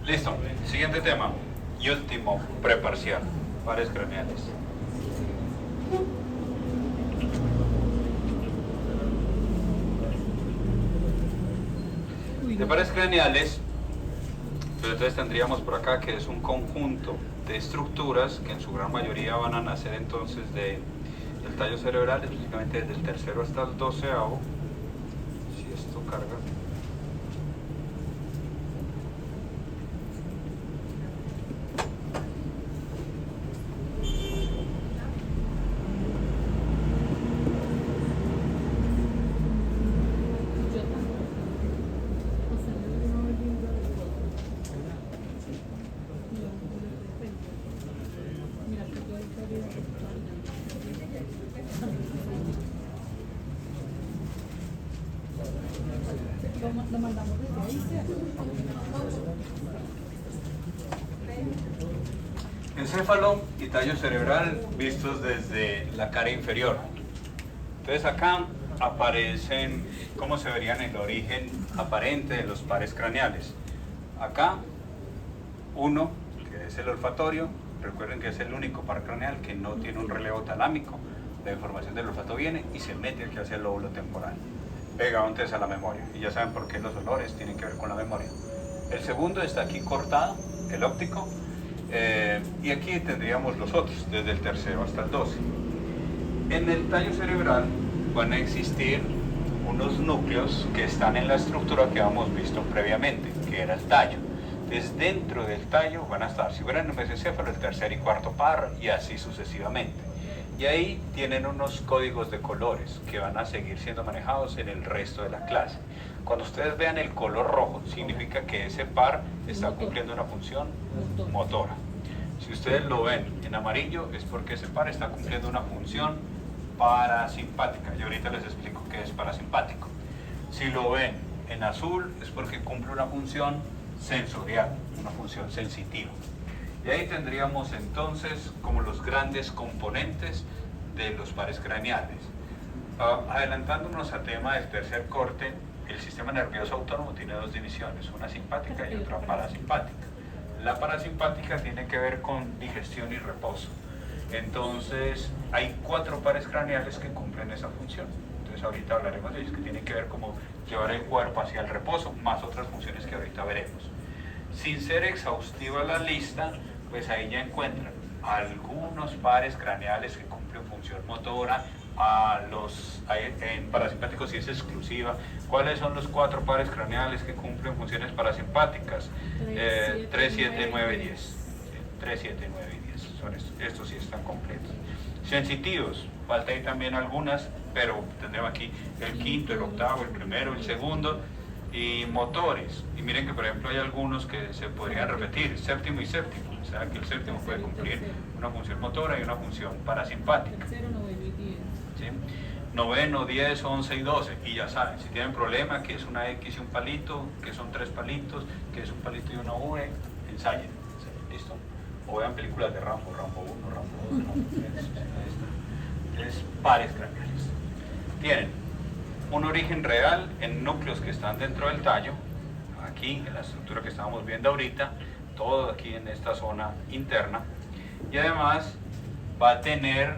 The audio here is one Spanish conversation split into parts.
Listo, siguiente tema y último preparcial, pares craneales. De pares craneales, pues entonces tendríamos por acá que es un conjunto de estructuras que en su gran mayoría van a nacer entonces del tallo cerebral, específicamente desde el tercero hasta el 12º, si esto carga. Lo mandamos desde ahí, ¿cierto? Encéfalo y tallo cerebral vistos desde la cara inferior. Entonces acá aparecen cómo se verían el origen aparente de los pares craneales. Acá, uno, que es el olfatorio. Recuerden que es el único par craneal que no tiene un relevo talámico. La información del olfato viene y se mete aquí hacia el lóbulo temporal, pegado antes a la memoria. Y ya saben por qué los olores tienen que ver con la memoria. El segundo está aquí cortado, el óptico. Y aquí tendríamos los otros, desde el tercero hasta el 12. En el tallo cerebral van a existir unos núcleos que están en la estructura que habíamos visto previamente, que era el tallo. Entonces dentro del tallo van a estar, si fuera en el mesencéfalo, el tercer y cuarto par, y así sucesivamente. Y ahí tienen unos códigos de colores que van a seguir siendo manejados en el resto de la clase. Cuando ustedes vean el color rojo, significa que ese par está cumpliendo una función motora. Si ustedes lo ven en amarillo, es porque ese par está cumpliendo una función parasimpática. Y ahorita les explico qué es parasimpático. Si lo ven en azul, es porque cumple una función sensorial, una función sensitiva. Y ahí tendríamos entonces como los grandes componentes de los pares craneales. Adelantándonos al tema del tercer corte, el sistema nervioso autónomo tiene dos divisiones, una simpática y otra parasimpática. La parasimpática tiene que ver con digestión y reposo. Entonces hay 4 pares craneales que cumplen esa función. Entonces ahorita hablaremos de ellos, que tienen que ver como llevar el cuerpo hacia el reposo, más otras funciones que ahorita veremos. Sin ser exhaustiva la lista, pues ahí ya encuentran algunos pares craneales que cumplen función motora. En parasimpáticos sí es exclusiva. ¿Cuáles son los 4 pares craneales que cumplen funciones parasimpáticas? 3, 7, 9 y 10. 3, 7, 9 y 10. Son estos sí están completos. Sensitivos, falta ahí también algunas, pero tendremos aquí el quinto, el octavo, el primero, el segundo. Y motores, y miren que por ejemplo hay algunos que se podrían repetir, séptimo y séptimo, o sea que el séptimo puede cumplir una función motora y una función parasimpática. Tercero, noveno y 10. ¿Sí? Noveno, 10, 11 y 12, y ya saben, si tienen problema que es una X y un palito, que son 3 palitos, que es un palito y una V, ensayen, ¿listo? O vean películas de Rambo 1, Rambo 2, Rambo 3, es pares craneales. Tienen un origen real en núcleos que están dentro del tallo, aquí en la estructura que estábamos viendo ahorita, todo aquí en esta zona interna, y además va a tener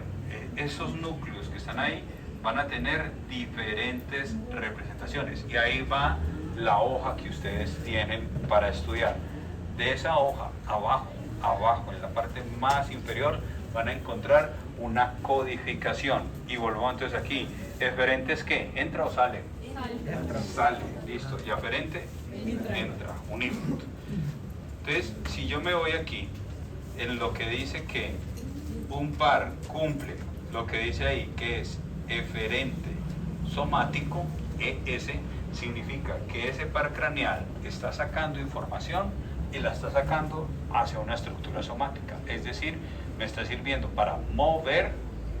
esos núcleos que están ahí, van a tener diferentes representaciones, y ahí va la hoja que ustedes tienen para estudiar. De esa hoja, abajo, en la parte más inferior, van a encontrar una codificación. Y volvemos entonces aquí. ¿Eferente es qué? ¿Entra o sale? Entra, sale, listo. ¿Y aferente? Entra, un input. Entonces, si yo me voy aquí, en lo que dice que un par cumple lo que dice ahí, que es eferente somático, ES, significa que ese par craneal está sacando información y la está sacando hacia una estructura somática. Es decir, me está sirviendo para mover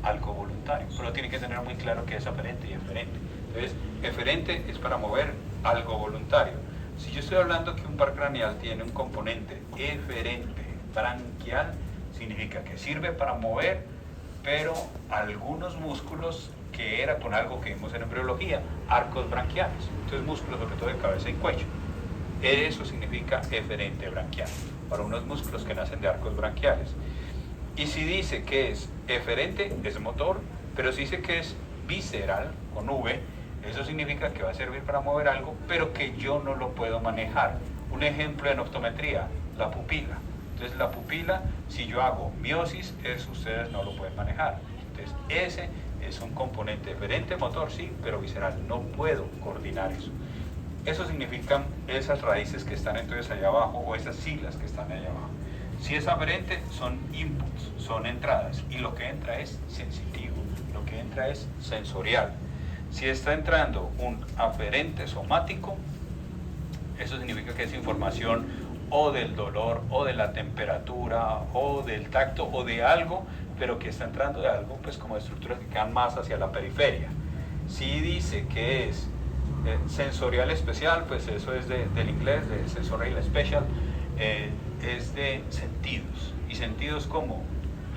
algo voluntario, pero tiene que tener muy claro que es aferente y eferente. Entonces, eferente es para mover algo voluntario. Si yo estoy hablando que un par craneal tiene un componente eferente branquial, significa que sirve para mover, pero algunos músculos que era con algo que vimos en embriología, arcos branquiales. Entonces músculos sobre todo de cabeza y cuello. Eso significa eferente branquial, para unos músculos que nacen de arcos branquiales. Y si dice que es eferente, es motor, pero si dice que es visceral, con V, eso significa que va a servir para mover algo, pero que yo no lo puedo manejar. Un ejemplo en optometría, la pupila. Entonces la pupila, si yo hago miosis, eso ustedes no lo pueden manejar. Entonces ese es un componente eferente motor, sí, pero visceral. No puedo coordinar eso. Eso significan esas raíces que están entonces allá abajo, o esas siglas que están allá abajo. Si es aferente, son inputs, son entradas, y lo que entra es sensitivo, lo que entra es sensorial. Si está entrando un aferente somático, eso significa que es información o del dolor, o de la temperatura, o del tacto, o de algo, pero que está entrando de algo, pues como de estructuras que quedan más hacia la periferia. Si dice que es sensorial especial, pues eso es del inglés, de sensorial special, es de sentidos, y sentidos como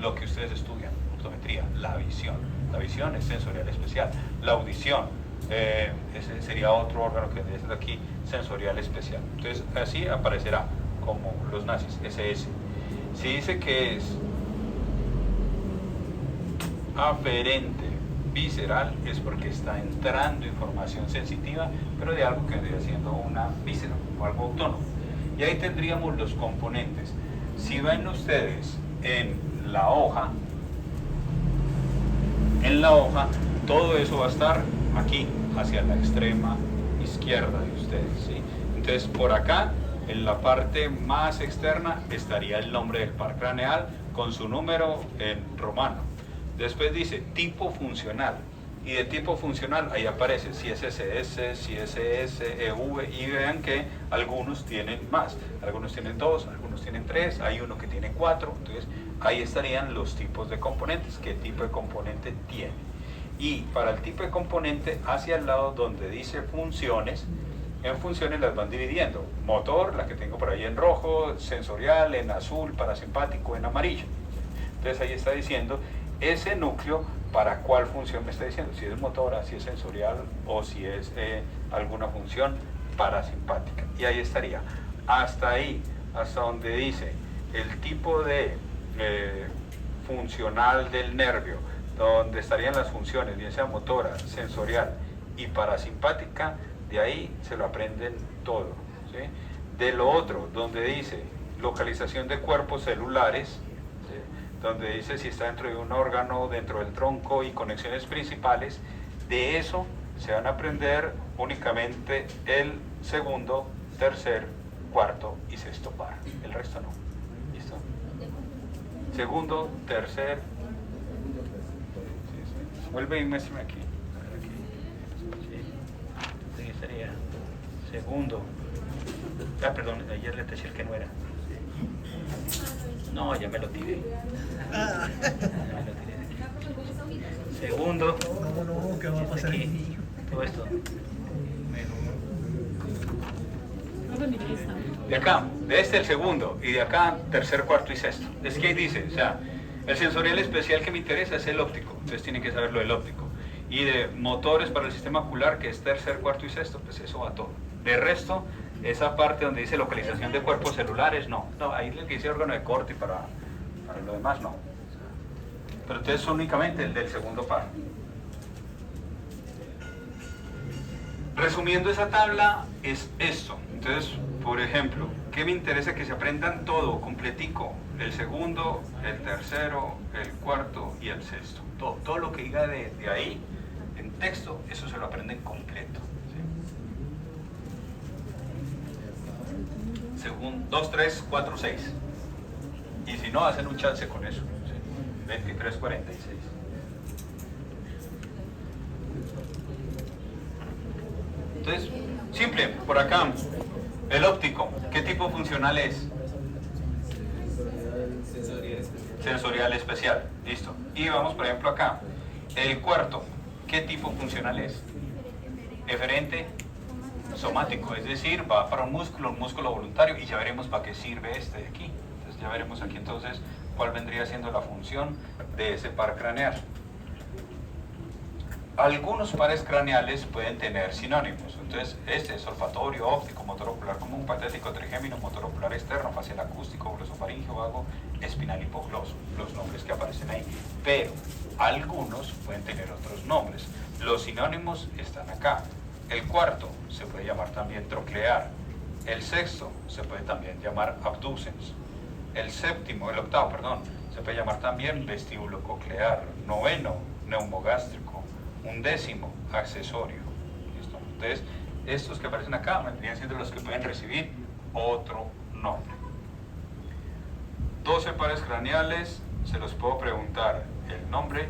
lo que ustedes estudian, optometría, la visión. La visión es sensorial especial. La audición, ese sería otro órgano que es aquí, sensorial especial. Entonces así aparecerá como los nazis, SS. Si dice que es aferente visceral, es porque está entrando información sensitiva, pero de algo que vendría siendo una víscera o algo autónomo. Y ahí tendríamos los componentes. Si ven ustedes en la hoja, todo eso va a estar aquí, hacia la extrema izquierda de ustedes, ¿sí? Entonces por acá, en la parte más externa, estaría el nombre del par craneal con su número en romano. Después dice tipo funcional, y de tipo funcional ahí aparece si es SS, si es SS, EV, y vean que algunos tienen más, algunos tienen 2, algunos tienen 3, hay uno que tiene 4, entonces ahí estarían los tipos de componentes, qué tipo de componente tiene. Y para el tipo de componente, hacia el lado donde dice funciones, en funciones las van dividiendo: motor, la que tengo por ahí en rojo; sensorial en azul; parasimpático en amarillo. Entonces ahí está diciendo ese núcleo para cuál función me está diciendo, si es motora, si es sensorial, o si es alguna función parasimpática. Y ahí estaría, hasta ahí, hasta donde dice el tipo de funcional del nervio, donde estarían las funciones, bien sea motora, sensorial y parasimpática. De ahí se lo aprenden todo, ¿sí? De lo otro, donde dice localización de cuerpos celulares, donde dice si está dentro de un órgano, dentro del tronco y conexiones principales, de eso se van a aprender únicamente el segundo, tercer, cuarto y sexto par. El resto no. ¿Listo? Segundo, tercer. Vuelve y muéstrame aquí. Sí, sería segundo. Ah, perdón, ayer le decía el que no era. No, ya me lo tiré. Segundo. No, ¿qué va a pasar aquí, todo esto. De acá, de este el segundo, y de acá tercer, cuarto y sexto. Es que ahí dice, o sea, el sensorial especial que me interesa es el óptico, entonces tienen que saber lo del óptico. Y de motores para el sistema ocular, que es tercer, cuarto y sexto, pues eso va todo. De resto, esa parte donde dice localización de cuerpos celulares, no, ahí le dice órgano de corte, y para lo demás no. Pero entonces únicamente el del segundo par. Resumiendo esa tabla es esto. Entonces, por ejemplo, ¿qué me interesa? Que se aprendan todo, completico. El segundo, el tercero, el cuarto y el sexto. Todo lo que diga de ahí, en texto, eso se lo aprenden completo. Según 2, 3, 4, 6. Y si no, hacen un chance con eso. ¿Sí? 23, 46. Entonces, simple, por acá, el óptico, ¿qué tipo funcional es? Sensorial especial, listo. Y vamos, por ejemplo, acá, el cuarto, ¿qué tipo funcional es? Eferente somático, es decir, va para un músculo voluntario, y ya veremos para qué sirve este de aquí. Entonces ya veremos aquí entonces cuál vendría siendo la función de ese par craneal. algunos pares craneales pueden tener sinónimos. Entonces, este es olfatorio, óptico, motor ocular común, patético, trigémino, motor ocular externo, facial acústico, glosofaringeo, vago, espinal, hipogloso, los nombres que aparecen ahí. Pero algunos pueden tener otros nombres. Los sinónimos están acá. El cuarto se puede llamar también troclear. El sexto se puede también llamar abducens. El octavo, perdón, se puede llamar también vestíbulo coclear. Noveno, neumogástrico. Undécimo, accesorio. ¿Listo? Entonces, estos que aparecen acá vendrían siendo los que pueden recibir otro nombre. 12 pares craneales, se los puedo preguntar el nombre,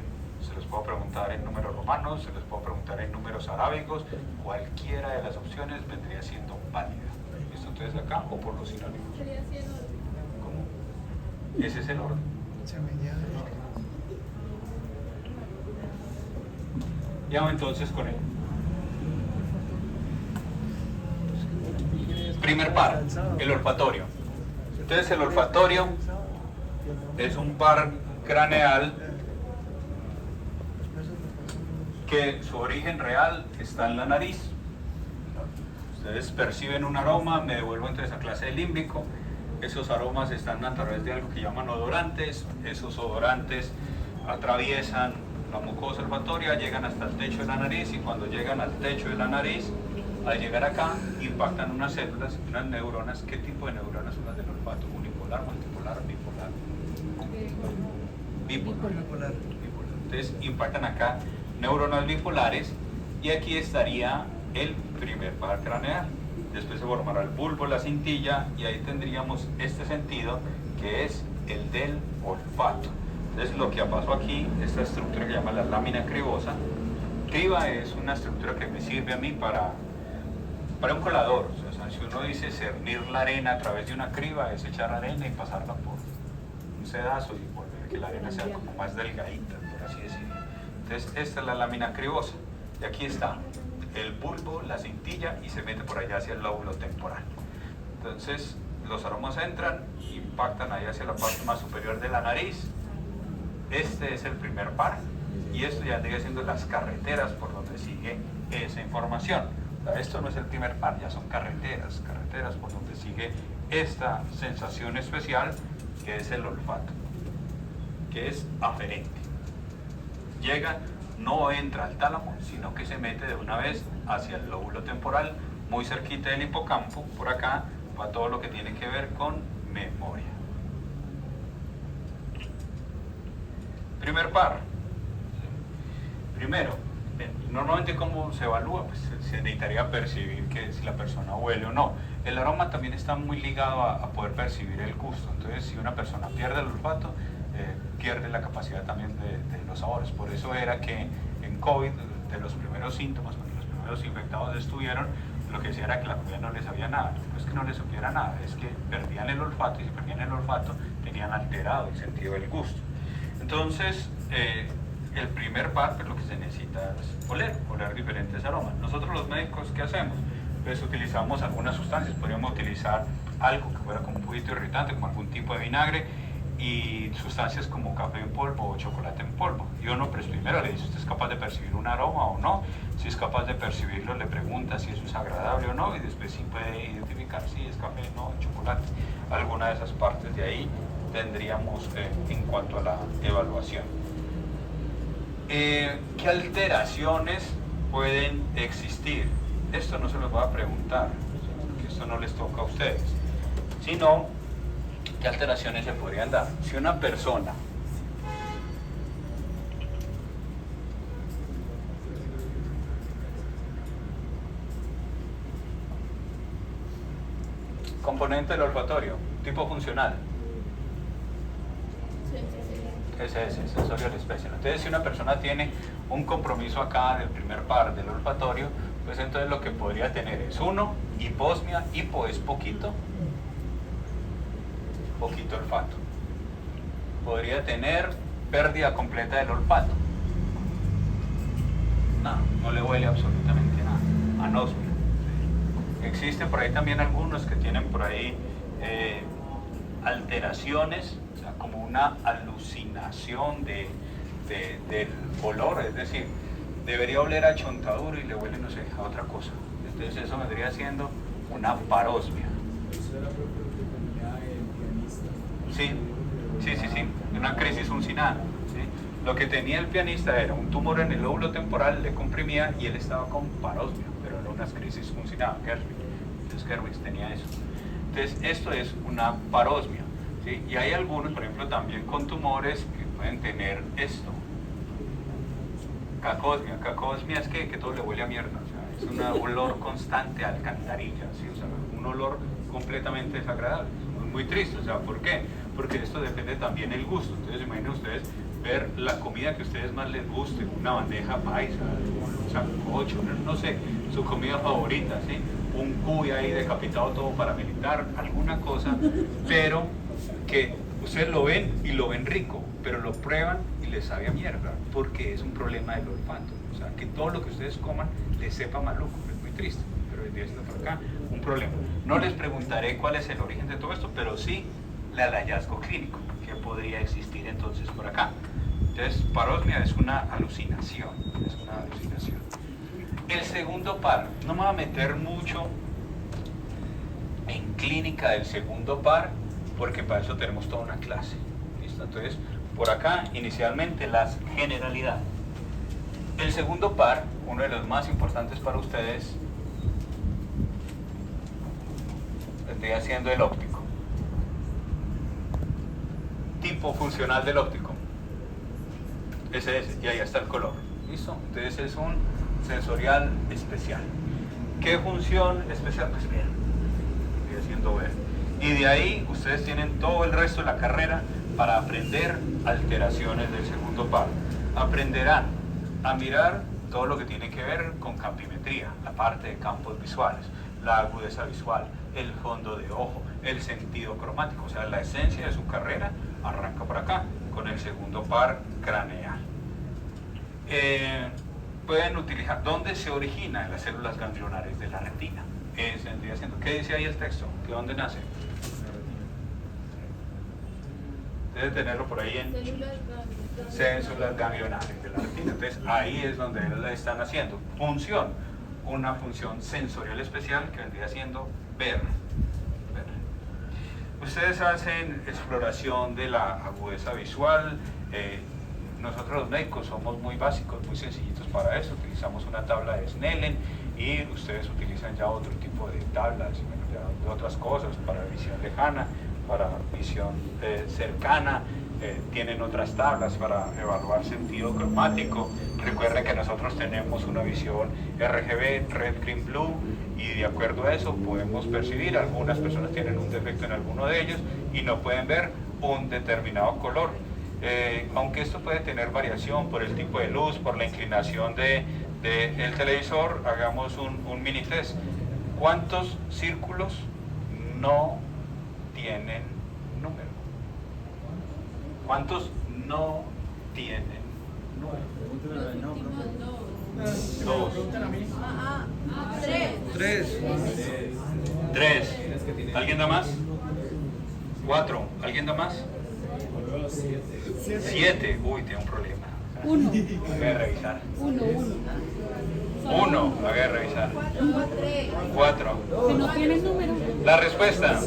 se los puedo preguntar en números romanos, se los puedo preguntar en números arábigos, cualquiera de las opciones vendría siendo válida. ¿Listo? Entonces acá, o por los sinónimos. ¿Cómo? Ese es el orden. Ya vamos entonces con él. Primer par, el olfatorio. Entonces el olfatorio es un par craneal que su origen real está en la nariz. Ustedes perciben un aroma, me devuelvo entonces a clase de límbico. Esos aromas están a través de algo que llaman odorantes. Esos odorantes atraviesan la mucosa olfatoria, llegan hasta el techo de la nariz, y cuando llegan al techo de la nariz, al llegar acá, impactan unas células, unas neuronas. ¿Qué tipo de neuronas son las del olfato? ¿Unipolar, multipolar, bipolar? Bipolar. Entonces impactan acá neuronas bipolares, y aquí estaría el primer par craneal. Después se formará el bulbo, la cintilla, y ahí tendríamos este sentido que es el del olfato. Entonces lo que pasó aquí, esta estructura que se llama la lámina cribosa. Criba es una estructura que me sirve a mí para un colador. O sea, si uno dice cernir la arena a través de una criba, es echar arena y pasarla por un sedazo y volver que la arena sea como más delgadita, por así decirlo. Entonces esta es la lámina cribosa, y aquí está el bulbo, la cintilla, y se mete por allá hacia el lóbulo temporal. Entonces los aromas entran, impactan ahí hacia la parte más superior de la nariz. Este es el primer par, y esto ya sigue siendo las carreteras por donde sigue esa información. O sea, esto no es el primer par, ya son carreteras por donde sigue esta sensación especial que es el olfato, que es aferente. Llega, no entra al tálamo, sino que se mete de una vez hacia el lóbulo temporal, muy cerquita del hipocampo. Por acá va todo lo que tiene que ver con memoria. Primer par. Primero, normalmente cómo se evalúa, pues se necesitaría percibir que si la persona huele o no. El aroma también está muy ligado a poder percibir el gusto. Entonces, si una persona pierde el olfato, pierde la capacidad también de los sabores. Por eso era que en COVID, de los primeros síntomas, cuando los primeros infectados estuvieron, lo que decía era que la comida no les sabía nada. No es que no les supiera nada, es que perdían el olfato, y si perdían el olfato, tenían alterado el sentido del gusto. Entonces, el primer par, pues lo que se necesita es oler diferentes aromas. Nosotros los médicos, ¿qué hacemos? Pues utilizamos algunas sustancias. Podríamos utilizar algo que fuera como un poquito irritante, como algún tipo de vinagre, y sustancias como café en polvo o chocolate en polvo. Y uno, pues primero le dice, ¿usted es capaz de percibir un aroma o no? Si es capaz de percibirlo, le pregunta si eso es agradable o no, y después sí puede identificar si es café, no, chocolate. Alguna de esas partes de ahí tendríamos en cuanto a la evaluación. ¿Qué alteraciones pueden existir? Esto no se los voy a preguntar, porque esto no les toca a ustedes, sino ¿qué alteraciones se podrían dar? Si una persona componente del olfatorio, tipo funcional, sensorial special. Entonces, si una persona tiene un compromiso acá del primer par del olfatorio, pues entonces lo que podría tener es uno, hiposmia. Hipo es poquito olfato. Podría tener pérdida completa del olfato. No le huele absolutamente nada. Anosmia. Existen por ahí también algunos que tienen por ahí alteraciones, o sea, como una alucinación del olor, es decir, debería oler a chontaduro y le huele, no sé, a otra cosa. Entonces eso vendría siendo una parosmia. Sí, una crisis uncinada. ¿Sí? Lo que tenía el pianista era un tumor en el lóbulo temporal, le comprimía y él estaba con parosmia, pero no unas crisis uncinada, Gerwig. Entonces Gerwig tenía eso. Entonces esto es una parosmia. ¿Sí? Y hay algunos, por ejemplo, también con tumores que pueden tener esto. Cacosmia. Cacosmia es que todo le huele a mierda. O sea, es un olor constante a alcantarilla. ¿Sí? O sea, un olor completamente desagradable. Muy triste. O sea, ¿por qué? Porque esto depende también del gusto. Entonces imaginen ustedes ver la comida que a ustedes más les guste, una bandeja paisa, un sancocho, no sé, su comida favorita, ¿sí? Un cuy ahí decapitado todo paramilitar, alguna cosa, pero que ustedes lo ven y lo ven rico, pero lo prueban y les sabe a mierda, porque es un problema del olfato. O sea, que todo lo que ustedes coman les sepa maluco, es muy triste, pero desde esto por acá, un problema. No les preguntaré cuál es el origen de todo esto, pero sí el hallazgo clínico que podría existir entonces por acá. Entonces, parosmia es una alucinación, El segundo par, no me voy a meter mucho en clínica del segundo par, porque para eso tenemos toda una clase. ¿Listo? Entonces, por acá, inicialmente, las generalidades. El segundo par, uno de los más importantes para ustedes, estoy haciendo el óptico. Tipo funcional del óptico. Ese, y ahí está el color. ¿Listo? Entonces es un sensorial especial. ¿Qué función especial? Pues bien, estoy haciendo ver. Y de ahí ustedes tienen todo el resto de la carrera para aprender alteraciones del segundo par. Aprenderán a mirar todo lo que tiene que ver con campimetría, la parte de campos visuales, la agudeza visual, el fondo de ojo, el sentido cromático. O sea, la esencia de su carrera arranca por acá, con el segundo par craneal. Pueden utilizar, ¿dónde se origina en las células ganglionares de la retina? ¿Qué dice ahí el texto? ¿De dónde nace? Debe tenerlo por ahí en células ganglionares de la retina. Entonces ahí es donde la están haciendo. Función, una función sensorial especial que vendría siendo ver. Ustedes hacen exploración de la agudeza visual. Nosotros los médicos somos muy básicos, muy sencillitos para eso. Utilizamos una tabla de Snellen y ustedes utilizan ya otro tipo de tablas, bueno, ya de otras cosas para visión lejana, para visión cercana. Tienen otras tablas para evaluar sentido cromático. Recuerden que nosotros tenemos una visión RGB, Red, Green, Blue, y de acuerdo a eso podemos percibir, algunas personas tienen un defecto en alguno de ellos y no pueden ver un determinado color. Aunque esto puede tener variación por el tipo de luz, por la inclinación del televisor, hagamos un mini test. ¿Cuántos círculos no tienen número? ¿Cuántos no tienen número? Dos. Tres. ¿Alguien da más? Cuatro. ¿Alguien da más? 7. Uy, tiene un problema. 1. Voy a revisar. 1. 1. Voy a revisar. 4. Que no tiene número. La respuesta.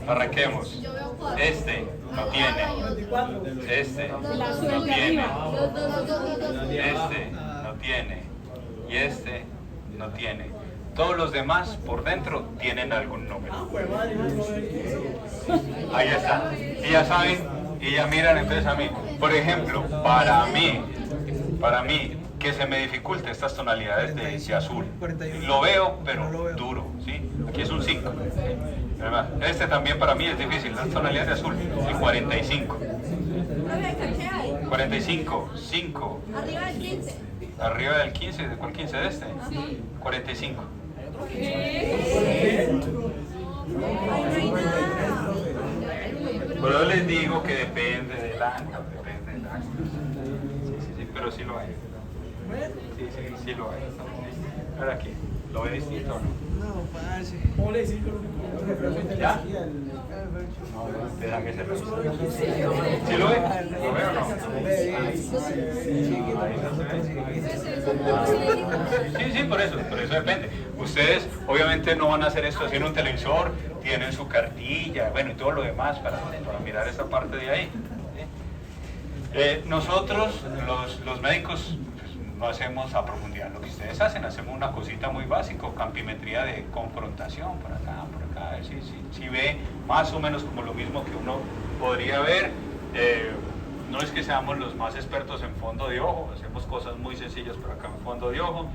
Arranquemos. Este no tiene. Este no tiene. Este no tiene. Y este no tiene. Todos los demás por dentro tienen algún número. Ahí está. Y ya saben, y ya miran entonces a mí. Por ejemplo, para mí, que se me dificulte estas tonalidades de azul. Lo veo, pero duro, ¿sí? Aquí es un 5. Este también para mí es difícil, las tonalidades de azul, el 45. 45, 5. Arriba del 15. Arriba del 15, ¿de cuál 15 de este? 45. Pero les digo que depende del ángulo, Sí, pero sí lo hay. Sí lo hay. Ahora aquí, ¿lo ve distinto o no? No, parce. ¿Ya? No, deja que se revise. ¿Sí lo ve? ¿Lo ve o no? Sí, por eso depende. Ustedes obviamente no van a hacer esto así en un televisor, tienen su cartilla, bueno, y todo lo demás para mirar esa parte de ahí. Nosotros, los médicos, pues, no hacemos a profundidad lo que ustedes hacen, hacemos una cosita muy básica, campimetría de confrontación, por acá, a ver si ve más o menos como lo mismo que uno podría ver. No es que seamos los más expertos en fondo de ojo, hacemos cosas muy sencillas por acá en fondo de ojo,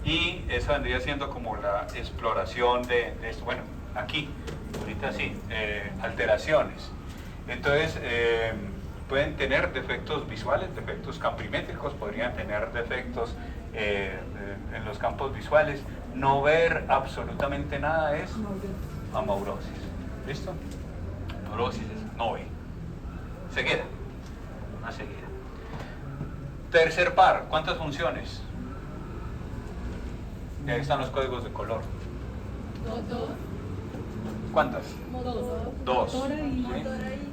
y esa vendría siendo como la exploración de esto. Bueno, aquí, ahorita sí, alteraciones. Entonces, pueden tener defectos visuales, defectos campimétricos, podrían tener defectos en los campos visuales. No ver absolutamente nada es amaurosis. ¿Listo? Amaurosis es no ve. Ceguera. Una ceguera. Tercer par, ¿cuántas funciones? Y ahí están los códigos de color. ¿Cuántas? Dos. Motora y... ¿Sí?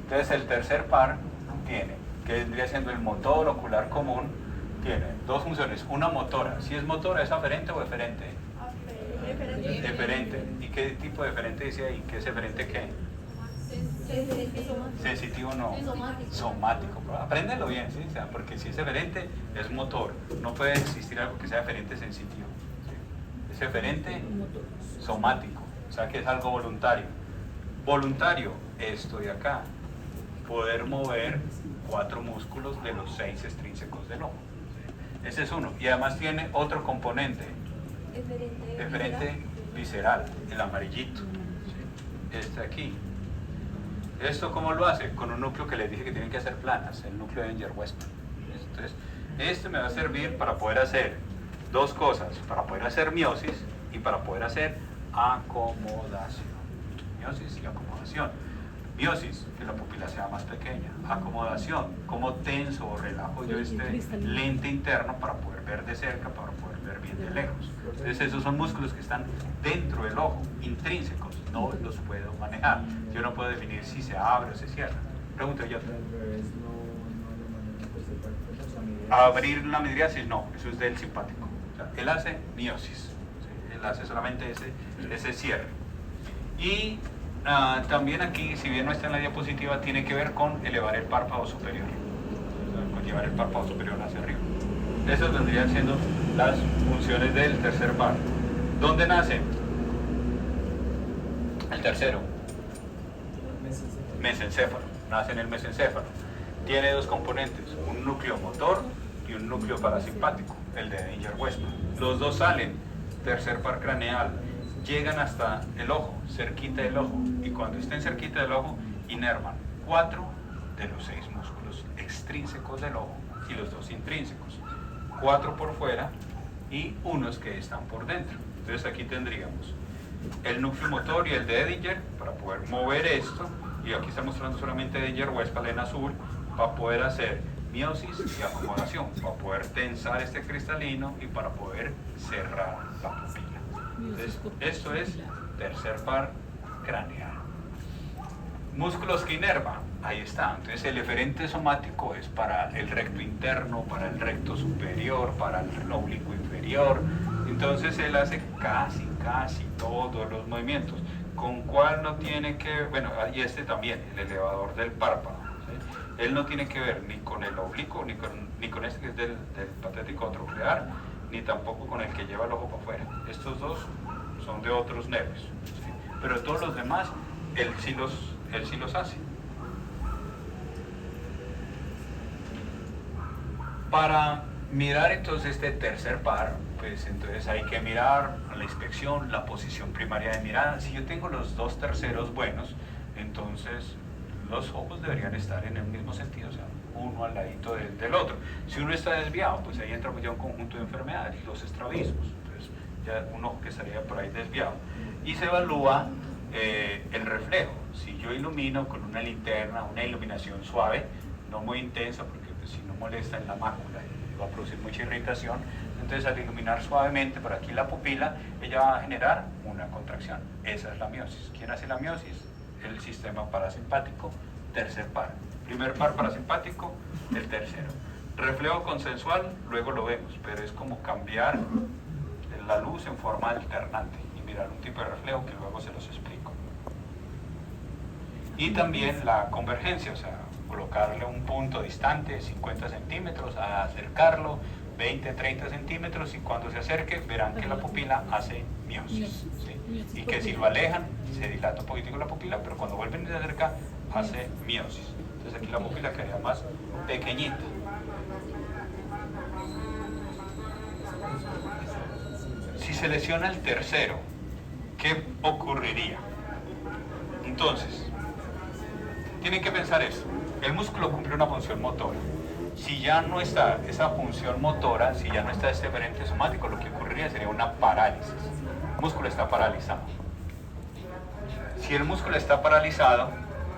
Entonces el tercer par tiene, que vendría siendo el motor ocular común, tiene dos funciones. Una motora. Si es motora, ¿es aferente o eferente? Eferente. ¿Y qué tipo de eferente dice ahí? ¿Qué es eferente qué? Sensitivo no. Somático. Apréndelo bien, ¿sí? O sea, porque si es eferente, es motor. No puede existir algo que sea eferente sensitivo. ¿Sí? Es eferente somático. O sea, que es algo voluntario. Voluntario, esto de acá. Poder mover 4 músculos de los 6 extrínsecos del ojo. ¿Sí? Ese es uno. Y además tiene otro componente. Eferente visceral, el amarillito. ¿Sí? Este aquí. ¿Esto cómo lo hace? Con un núcleo que les dije que tienen que hacer planas, el núcleo de Enger-Westphal. Entonces, este me va a servir para poder hacer dos cosas, para poder hacer miosis y para poder hacer acomodación. Miosis y acomodación. Miosis, que la pupila sea más pequeña. Acomodación, como tenso o relajo yo este lente interno para poder ver de cerca, para poder ver bien de lejos. Entonces esos son músculos que están dentro del ojo, intrínsecos, no los puedo manejar. Yo no puedo definir si se abre o se cierra. Pregunta yo. Abrir la midriasis, no, eso es del simpático. O sea, él hace miosis, ¿sí? Él hace solamente ese cierre. Y también aquí, si bien no está en la diapositiva, tiene que ver con elevar el párpado superior, con llevar el párpado superior hacia arriba. Esas vendrían siendo las funciones del tercer par. ¿Dónde nace? El tercero. Mesencéfalo. Nace en el mesencéfalo. Tiene dos componentes, un núcleo motor y un núcleo parasimpático, el de Enger-Westphal. Los dos salen, tercer par craneal, llegan hasta el ojo, cerquita del ojo, y cuando estén cerquita del ojo, inervan 4 de los 6 músculos extrínsecos del ojo y los 2 intrínsecos, 4 por fuera y unos que están por dentro. Entonces aquí tendríamos el núcleo motor y el de Edinger para poder mover esto, y aquí está mostrando solamente Enger-Westphal en azul, para poder hacer miosis y acomodación, para poder tensar este cristalino y para poder cerrar la pupila. Entonces, esto es tercer par craneal. Músculos que inervan, ahí está. Entonces el eferente somático es para el recto interno, para el recto superior, para el oblicuo inferior. Entonces él hace casi todos los movimientos. ¿Con cuál no tiene que ver? Bueno, y este también, el elevador del párpado. ¿Sí? Él no tiene que ver ni con el oblicuo, ni con este que es del patético troclear, ni tampoco con el que lleva el ojo para afuera. Estos dos son de otros nervios, ¿sí? Pero todos los demás, él sí los hace. Para mirar entonces este tercer par, pues entonces hay que mirar a la inspección la posición primaria de mirada. Si yo tengo los dos terceros buenos, entonces los ojos deberían estar en el mismo sentido, o sea, uno al ladito del otro. Si uno está desviado, pues ahí entra ya un conjunto de enfermedades, los estrabismos, entonces ya un ojo que estaría por ahí desviado. Y se evalúa el reflejo. Si yo ilumino con una linterna, una iluminación suave, no muy intensa, porque pues, si no molesta en la mácula y va a producir mucha irritación, entonces al iluminar suavemente por aquí la pupila, ella va a generar una contracción. Esa es la miosis. ¿Quién hace la miosis? El sistema parasimpático, tercer par. Primer par parasimpático, el tercero. Reflejo consensual, luego lo vemos, pero es como cambiar la luz en forma alternante y mirar un tipo de reflejo que luego se los explico. Y también la convergencia, o sea, colocarle un punto distante de 50 centímetros, acercarlo 20, 30 centímetros y cuando se acerque verán que la pupila hace miosis, ¿sí? Y que si lo alejan se dilata un poquitico la pupila, pero cuando vuelven de cerca hace miosis. Entonces aquí la pupila quedaría más pequeñita. Si se lesiona el tercero, ¿qué ocurriría? Entonces, tienen que pensar esto. El músculo cumple una función motora. Si ya no está esa función motora, si ya no está este eferente somático, lo que ocurriría sería una parálisis. El músculo está paralizado. Si el músculo está paralizado,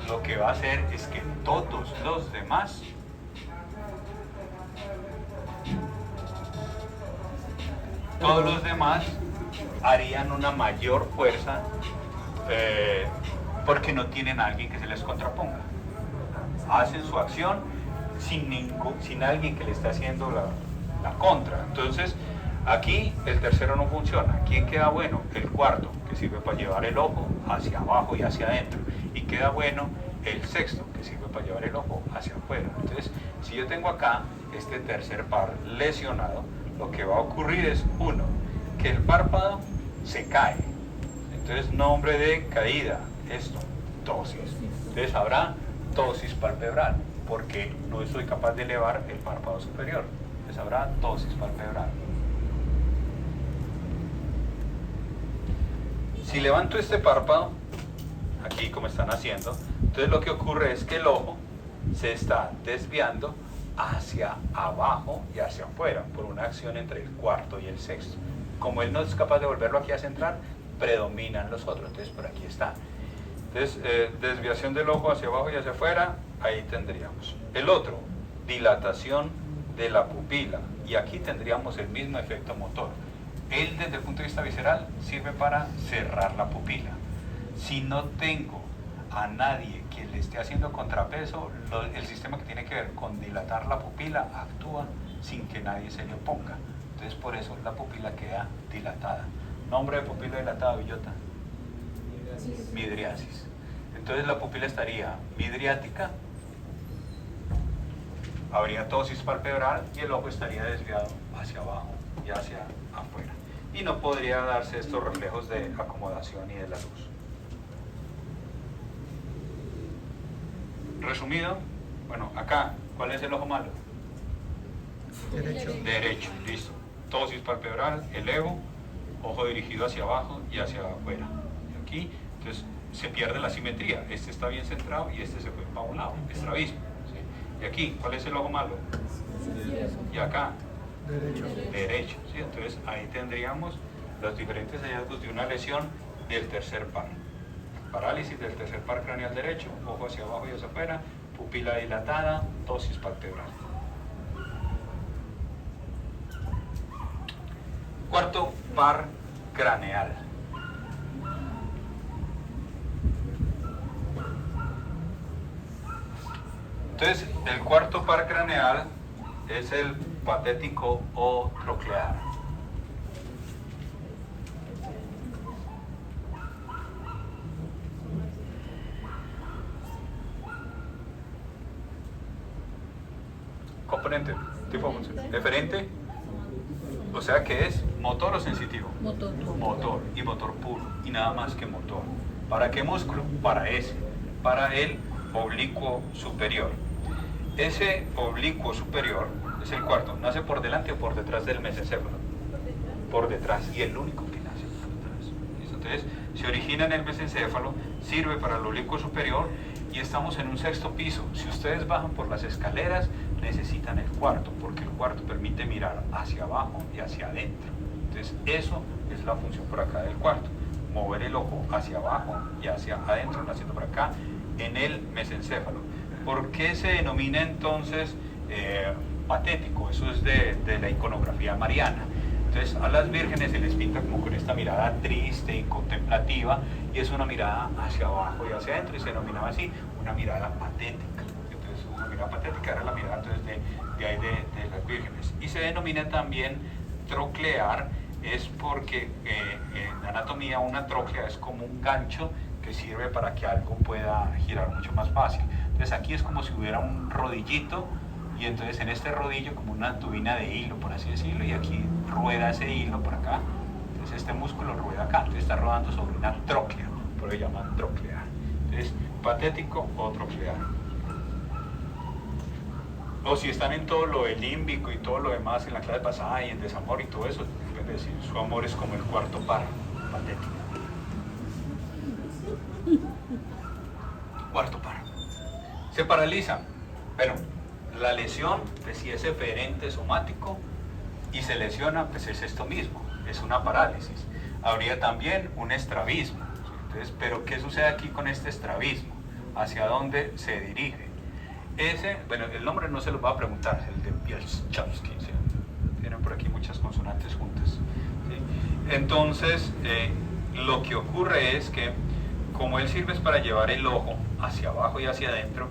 lo que va a hacer es que todos los demás harían una mayor fuerza porque no tienen a alguien que se les contraponga. Hacen su acción sin alguien que le esté haciendo la contra. Entonces, aquí el tercero no funciona. ¿Quién queda bueno? El cuarto, que sirve para llevar el ojo hacia abajo y hacia adentro. Y queda bueno el sexto, que sirve para llevar el ojo hacia afuera. Entonces, si yo tengo acá este tercer par lesionado, lo que va a ocurrir es, uno, que el párpado se cae. Entonces, nombre de caída, esto, ptosis. Entonces habrá ptosis palpebral, porque no soy capaz de elevar el párpado superior. Entonces habrá ptosis palpebral. Si levanto este párpado, aquí como están haciendo, entonces lo que ocurre es que el ojo se está desviando hacia abajo y hacia afuera por una acción entre el cuarto y el sexto. Como él no es capaz de volverlo aquí a centrar, predominan los otros. Entonces por aquí está. Entonces desviación del ojo hacia abajo y hacia afuera, ahí tendríamos. El otro, dilatación de la pupila, y aquí tendríamos el mismo efecto motor. Él desde el punto de vista visceral sirve para cerrar la pupila. Si no tengo a nadie que le esté haciendo contrapeso, el sistema que tiene que ver con dilatar la pupila actúa sin que nadie se le oponga. Entonces por eso la pupila queda dilatada. Nombre de pupila dilatada, Villota. Midriasis. Entonces la pupila estaría midriática, habría ptosis palpebral y el ojo estaría desviado hacia abajo y hacia afuera. Y no podría darse estos reflejos de acomodación y de la luz. Resumido, bueno, acá, ¿cuál es el ojo malo? Derecho, listo. Ptosis palpebral, elevo, ojo dirigido hacia abajo y hacia afuera. Y aquí, entonces, se pierde la simetría. Este está bien centrado y este se fue para un lado, estrabismo. ¿Sí? Y aquí, ¿cuál es el ojo malo? Y acá, derecho. ¿Sí? Entonces, ahí tendríamos los diferentes hallazgos de una lesión del tercer par. Parálisis del tercer par craneal derecho, ojo hacia abajo y hacia afuera, pupila dilatada, ptosis palpebral. Cuarto par craneal. Entonces, el cuarto par craneal es el patético o troclear. Componente, tipo de función. Eferente, o sea que es motor o sensitivo. Motor. Motor, y motor puro, y nada más que motor. ¿Para qué músculo? Para ese, para el oblicuo superior. Ese oblicuo superior es el cuarto, nace por delante o por detrás del mesencéfalo. Por detrás, y el único que nace por detrás. ¿Listo? Entonces, se origina en el mesencéfalo, sirve para el oblicuo superior y estamos en un sexto piso. Si ustedes bajan por las escaleras, necesitan el cuarto, porque el cuarto permite mirar hacia abajo y hacia adentro. Entonces, eso es la función por acá del cuarto. Mover el ojo hacia abajo y hacia adentro, naciendo por acá en el mesencéfalo. ¿Por qué se denomina entonces patético? Eso es de la iconografía mariana. Entonces a las vírgenes se les pinta como con esta mirada triste y contemplativa, y es una mirada hacia abajo y hacia adentro, y se denominaba así, una mirada patética. Entonces una mirada patética era la mirada entonces de ahí se denomina también troclear, es porque en anatomía una tróclea es como un gancho que sirve para que algo pueda girar mucho más fácil. Entonces aquí es como si hubiera un rodillito, y entonces en este rodillo como una tubina de hilo, por así decirlo, y aquí rueda ese hilo por acá. Entonces este músculo rueda acá, entonces está rodando sobre una tróclea, por eso llaman troclear. Entonces patético o troclear. O si están en todo lo del límbico y todo lo demás en la clase pasada y en desamor y todo eso, pueden decir su amor es como el cuarto par, patético. Cuarto par. Se paralizan. Bueno, la lesión, pues si es eferente somático y se lesiona, pues es esto mismo, es una parálisis. Habría también un estrabismo. Entonces, pero ¿qué sucede aquí con este estrabismo? ¿Hacia dónde se dirige? Ese, bueno, el nombre no se lo va a preguntar, el de Bielschowski, ¿sí? Tienen por aquí muchas consonantes juntas, ¿sí? Entonces, lo que ocurre es que, como él sirve es para llevar el ojo hacia abajo y hacia adentro,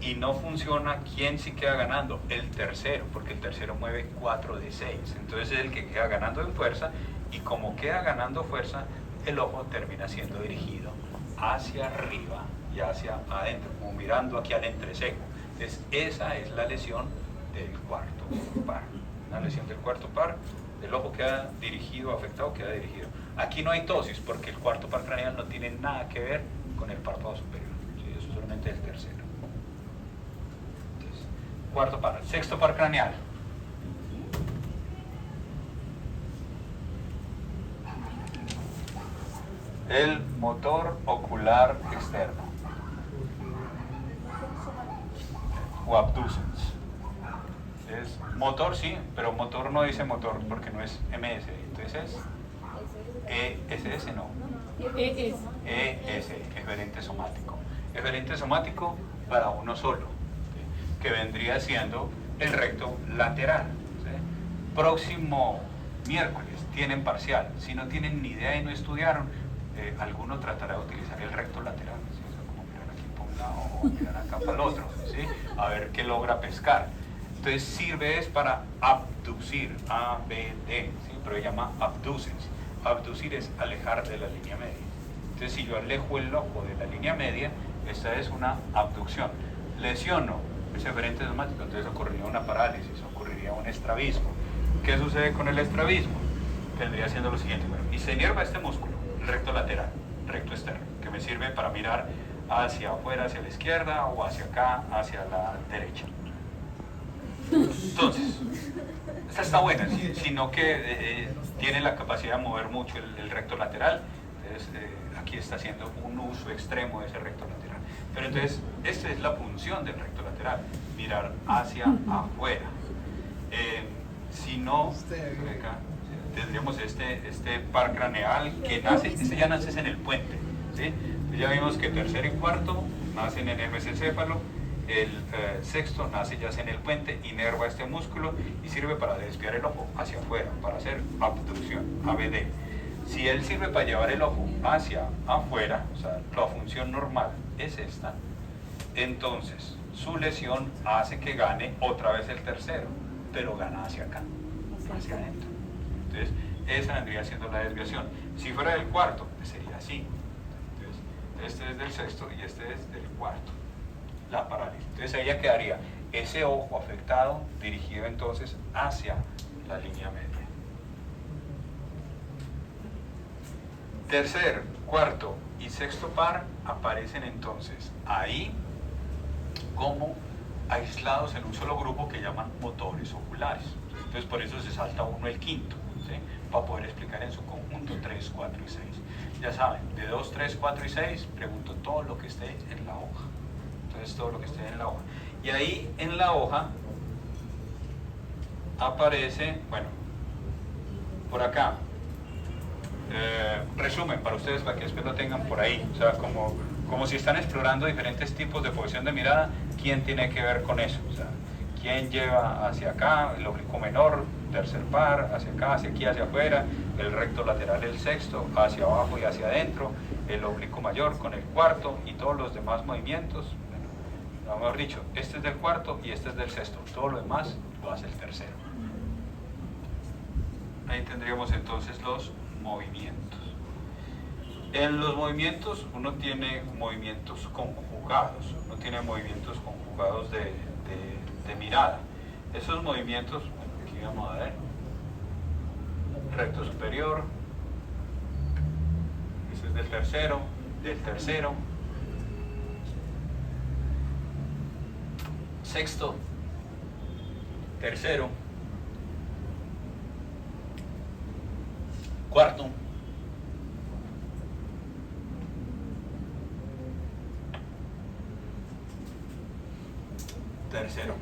y no funciona, ¿quién sí queda ganando? El tercero, porque el tercero mueve 4 de 6, entonces es el que queda ganando en fuerza, y como queda ganando fuerza, el ojo termina siendo dirigido hacia arriba y hacia adentro, como mirando aquí al entrecejo. Entonces, esa es la lesión del cuarto par. Una lesión del cuarto par, el ojo queda dirigido, afectado, queda dirigido. Aquí no hay ptosis, porque el cuarto par craneal no tiene nada que ver con el párpado superior. ¿Sí? Eso es solamente el tercero. Entonces, cuarto par. Sexto par craneal. El motor ocular externo. O abducens. Es motor, sí, pero motor no dice motor porque no es MS, entonces es ESS, no. ES, eferente somático. Eferente somático para uno solo, ¿sí? Que vendría siendo el recto lateral, ¿sí? Próximo miércoles tienen parcial. Si no tienen ni idea y no estudiaron, alguno tratará de utilizar el recto lateral, ¿sí? O sea, como mirar aquí para un lado o mirar acá para el otro, ¿sí? A ver qué logra pescar. Entonces sirve es para abducir, ABD, ¿sí? Pero se llama abducens. Abducir es alejar de la línea media. Entonces si yo alejo el ojo de la línea media, esta es una abducción. Lesiono ese eferente somático, entonces ocurriría una parálisis, ocurriría un estrabismo. ¿Qué sucede con el estrabismo? Vendría siendo lo siguiente. Bueno, y se inerva este músculo, el recto lateral, recto externo, que me sirve para mirar hacia afuera, hacia la izquierda, o hacia acá, hacia la derecha. Entonces, esta está buena, sino que tiene la capacidad de mover mucho el recto lateral. Entonces, aquí está haciendo un uso extremo de ese recto lateral. Pero entonces, esta es la función del recto lateral, mirar hacia afuera. Si no, acá, tendríamos este par craneal que nace, este ya nace en el puente, ¿sí? Ya vimos que tercero y cuarto nacen en el mesencéfalo, el sexto nace ya en el puente, inerva este músculo y sirve para desviar el ojo hacia afuera, para hacer abducción, ABD. Si él sirve para llevar el ojo hacia afuera, o sea, la función normal es esta, entonces su lesión hace que gane otra vez el tercero, pero gana hacia acá, hacia adentro. Entonces, esa vendría siendo la desviación. Si fuera del cuarto, pues sería así. Entonces, este es del sexto y este es del cuarto. La parálisis. Entonces, ahí ya quedaría ese ojo afectado dirigido entonces hacia la línea media. Tercer, cuarto y sexto par aparecen entonces ahí como aislados en un solo grupo que llaman motores oculares. Entonces, por eso se salta uno el quinto, ¿sí? Para poder explicar en su conjunto 3, 4 y 6. Ya saben, de 2, 3, 4 y 6 pregunto todo lo que esté en la hoja. Entonces, todo lo que esté en la hoja. Y ahí en la hoja aparece, bueno, por acá, resumen para ustedes, para que después lo tengan por ahí. O sea, como si están explorando diferentes tipos de posición de mirada, ¿quién tiene que ver con eso? O sea, ¿quién lleva hacia acá? El oblicuo menor, tercer par, hacia acá, hacia aquí, hacia afuera, el recto lateral el sexto, hacia abajo y hacia adentro, el oblicuo mayor con el cuarto y todos los demás movimientos. Bueno, mejor dicho, este es del cuarto y este es del sexto, todo lo demás lo hace el tercero. Ahí tendríamos entonces los movimientos. En los movimientos uno tiene movimientos conjugados, uno tiene movimientos conjugados de mirada. Esos movimientos, aquí vamos a ver, recto superior, ese es del tercero, sexto, tercero, cuarto, tercero,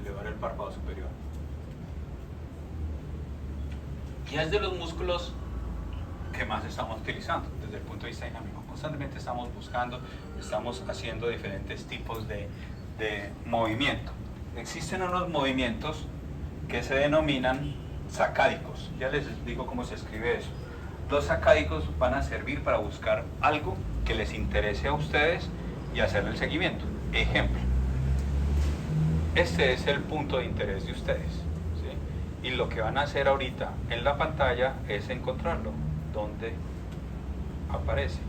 elevar el párpado superior. Y es de los músculos que más estamos utilizando desde el punto de vista dinámico. Constantemente estamos buscando, estamos haciendo diferentes tipos de movimiento. Existen unos movimientos que se denominan sacádicos. Ya les digo cómo se escribe eso. Los sacádicos van a servir para buscar algo que les interese a ustedes y hacerle el seguimiento. Ejemplo, este es el punto de interés de ustedes, ¿sí? Y lo que van a hacer ahorita en la pantalla es encontrarlo, donde aparece.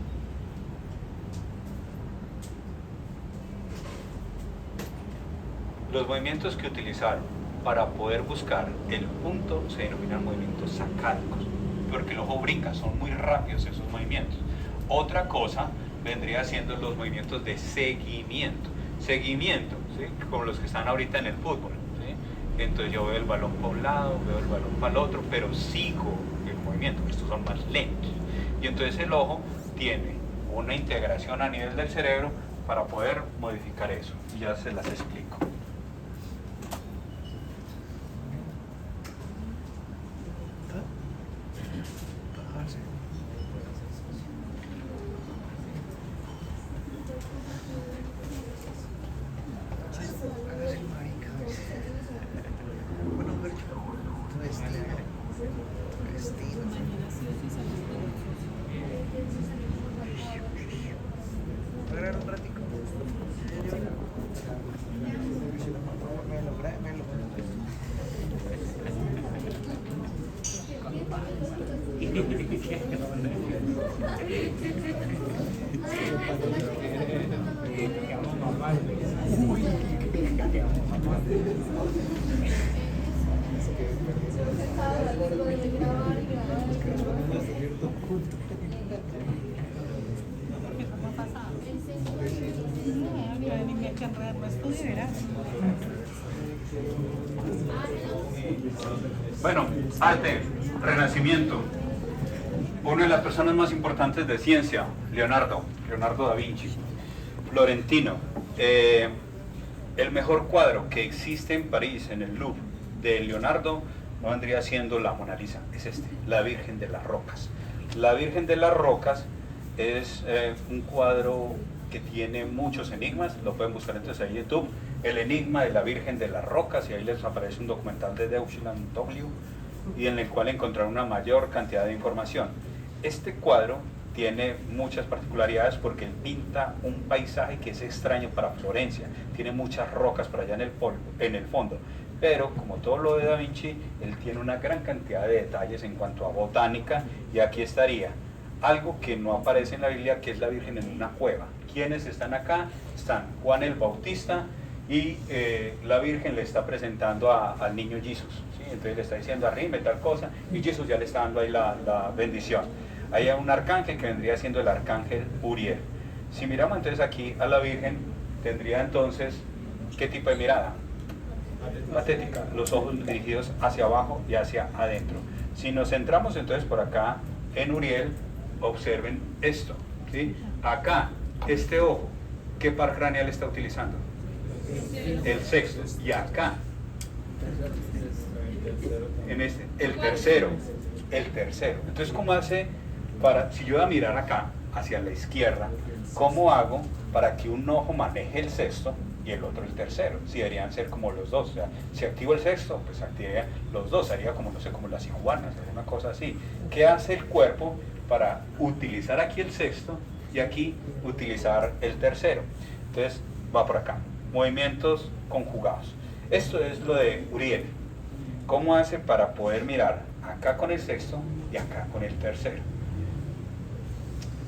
Los movimientos que utilizaron para poder buscar el punto se denominan movimientos sacádicos, porque el ojo brinca, son muy rápidos esos movimientos. Otra cosa vendría siendo los movimientos de seguimiento. Seguimiento, ¿sí? Como los que están ahorita en el fútbol, ¿sí? Entonces yo veo el balón para un lado, veo el balón para el otro, pero sigo el movimiento. Estos son más lentos. Y entonces el ojo tiene una integración a nivel del cerebro para poder modificar eso. Y ya se las explico. Bueno, arte, Renacimiento. Una de las personas más importantes de ciencia, Leonardo da Vinci, florentino. El mejor cuadro que existe en París, en el Louvre, de Leonardo, no vendría siendo la Mona Lisa, es este, la Virgen de las Rocas. La Virgen de las Rocas es un cuadro que tiene muchos enigmas, lo pueden buscar entonces ahí en YouTube, el enigma de la Virgen de las Rocas, y ahí les aparece un documental de Deutschland W, y en el cual encontraron una mayor cantidad de información. Este cuadro tiene muchas particularidades porque él pinta un paisaje que es extraño para Florencia, tiene muchas rocas por allá en el fondo, pero como todo lo de Da Vinci, él tiene una gran cantidad de detalles en cuanto a botánica, y aquí estaría algo que no aparece en la Biblia, que es la Virgen en una cueva. ¿Quiénes están acá? Están Juan el Bautista, y la Virgen le está presentando al niño Jesús, ¿sí? Entonces le está diciendo arrime tal cosa, y Jesús ya le está dando ahí la bendición. Ahí hay un arcángel que vendría siendo el arcángel Uriel. Si miramos entonces aquí a la Virgen, tendría entonces, ¿qué tipo de mirada? Patética, los ojos dirigidos hacia abajo y hacia adentro. Si nos centramos entonces por acá en Uriel, observen esto, ¿sí? Acá, este ojo, ¿qué par craneal está utilizando? El sexto. Y acá, en este, el tercero. Entonces, ¿cómo hace para, si yo voy a mirar acá, hacia la izquierda, cómo hago para que un ojo maneje el sexto y el otro el tercero? Si deberían ser como los dos, o sea, si activo el sexto, pues activaría los dos, haría como, no sé, como las iguanas, alguna cosa así. ¿Qué hace el cuerpo para utilizar aquí el sexto y aquí utilizar el tercero? Entonces, va por acá. Movimientos conjugados. Esto es lo de Uriel. ¿Cómo hace para poder mirar acá con el sexto y acá con el tercero?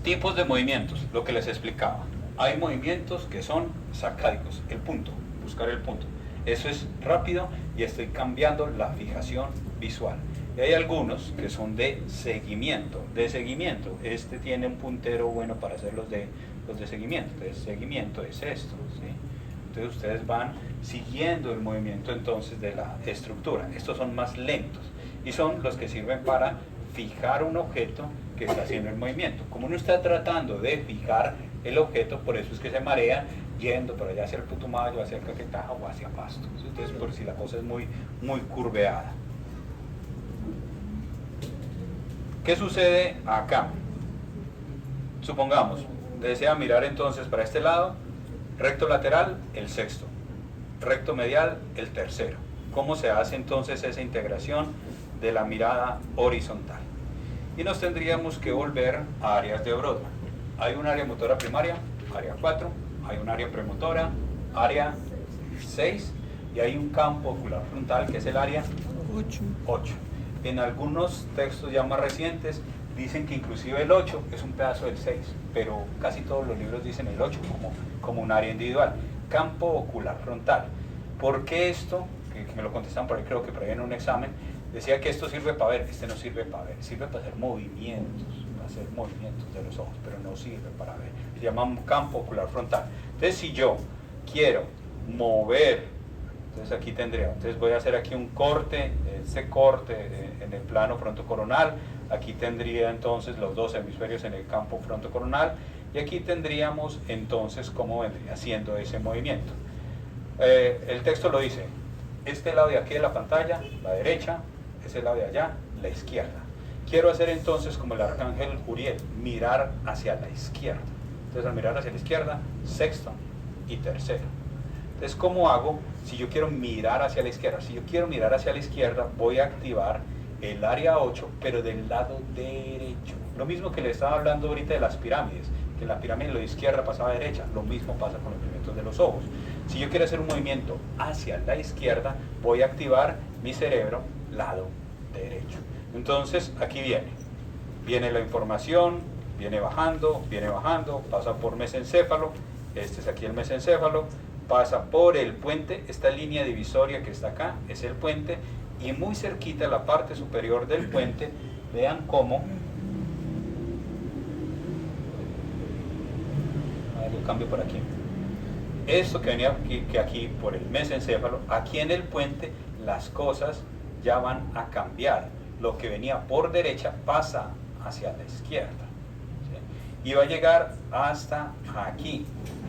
Tipos de movimientos, lo que les explicaba. Hay movimientos que son sacádicos, el punto, buscar el punto. Eso es rápido y estoy cambiando la fijación visual. Y hay algunos que son de seguimiento. Este tiene un puntero bueno para hacer los de seguimiento. Entonces, seguimiento es esto, ¿sí? Entonces ustedes van siguiendo el movimiento entonces de la estructura. Estos son más lentos y son los que sirven para fijar un objeto que está haciendo el movimiento. Como uno está tratando de fijar el objeto, por eso es que se marea yendo por allá hacia el Putumayo, hacia el Caquetá o hacia Pasto. Entonces, por si la cosa es muy curveada. ¿Qué sucede acá? Supongamos, desea mirar entonces para este lado, recto lateral, el sexto, recto medial, el tercero. ¿Cómo se hace entonces esa integración de la mirada horizontal? Y nos tendríamos que volver a áreas de Brodmann. Hay un área motora primaria, área 4, hay un área premotora, área 6, y hay un campo ocular frontal que es el área 8. En algunos textos ya más recientes dicen que inclusive el 8 es un pedazo del 6, pero casi todos los libros dicen el 8 como un área individual. Campo ocular frontal. ¿Por qué esto? Que me lo contestan por ahí, creo que por ahí en un examen, decía que esto sirve para ver. Este no sirve para ver, sirve para hacer movimientos de los ojos, pero no sirve para ver. Se llama campo ocular frontal. Entonces, si yo quiero mover, entonces aquí tendría, entonces voy a hacer aquí un corte, este corte en el plano frontocoronal, aquí tendría entonces los dos hemisferios en el campo frontocoronal, y aquí tendríamos entonces cómo vendría haciendo ese movimiento. El texto lo dice, este lado de aquí de la pantalla, la derecha, ese lado de allá, la izquierda. Quiero hacer entonces como el arcángel Uriel, mirar hacia la izquierda. Entonces al mirar hacia la izquierda, sexto y tercero. Entonces, ¿cómo hago si yo quiero mirar hacia la izquierda? Si yo quiero mirar hacia la izquierda, voy a activar el área 8, pero del lado derecho. Lo mismo que le estaba hablando ahorita de las pirámides, que en la pirámide lo de izquierda pasaba a derecha. Lo mismo pasa con los movimientos de los ojos. Si yo quiero hacer un movimiento hacia la izquierda, voy a activar mi cerebro lado derecho. Entonces, aquí viene la información, viene bajando, pasa por mesencéfalo, este es aquí el mesencéfalo, pasa por el puente, esta línea divisoria que está acá es el puente, y muy cerquita la parte superior del puente, vean cómo, yo cambio por aquí, esto que venía aquí por el mesencéfalo, aquí en el puente las cosas ya van a cambiar. Lo que venía por derecha pasa hacia la izquierda, ¿sí? Y va a llegar hasta aquí,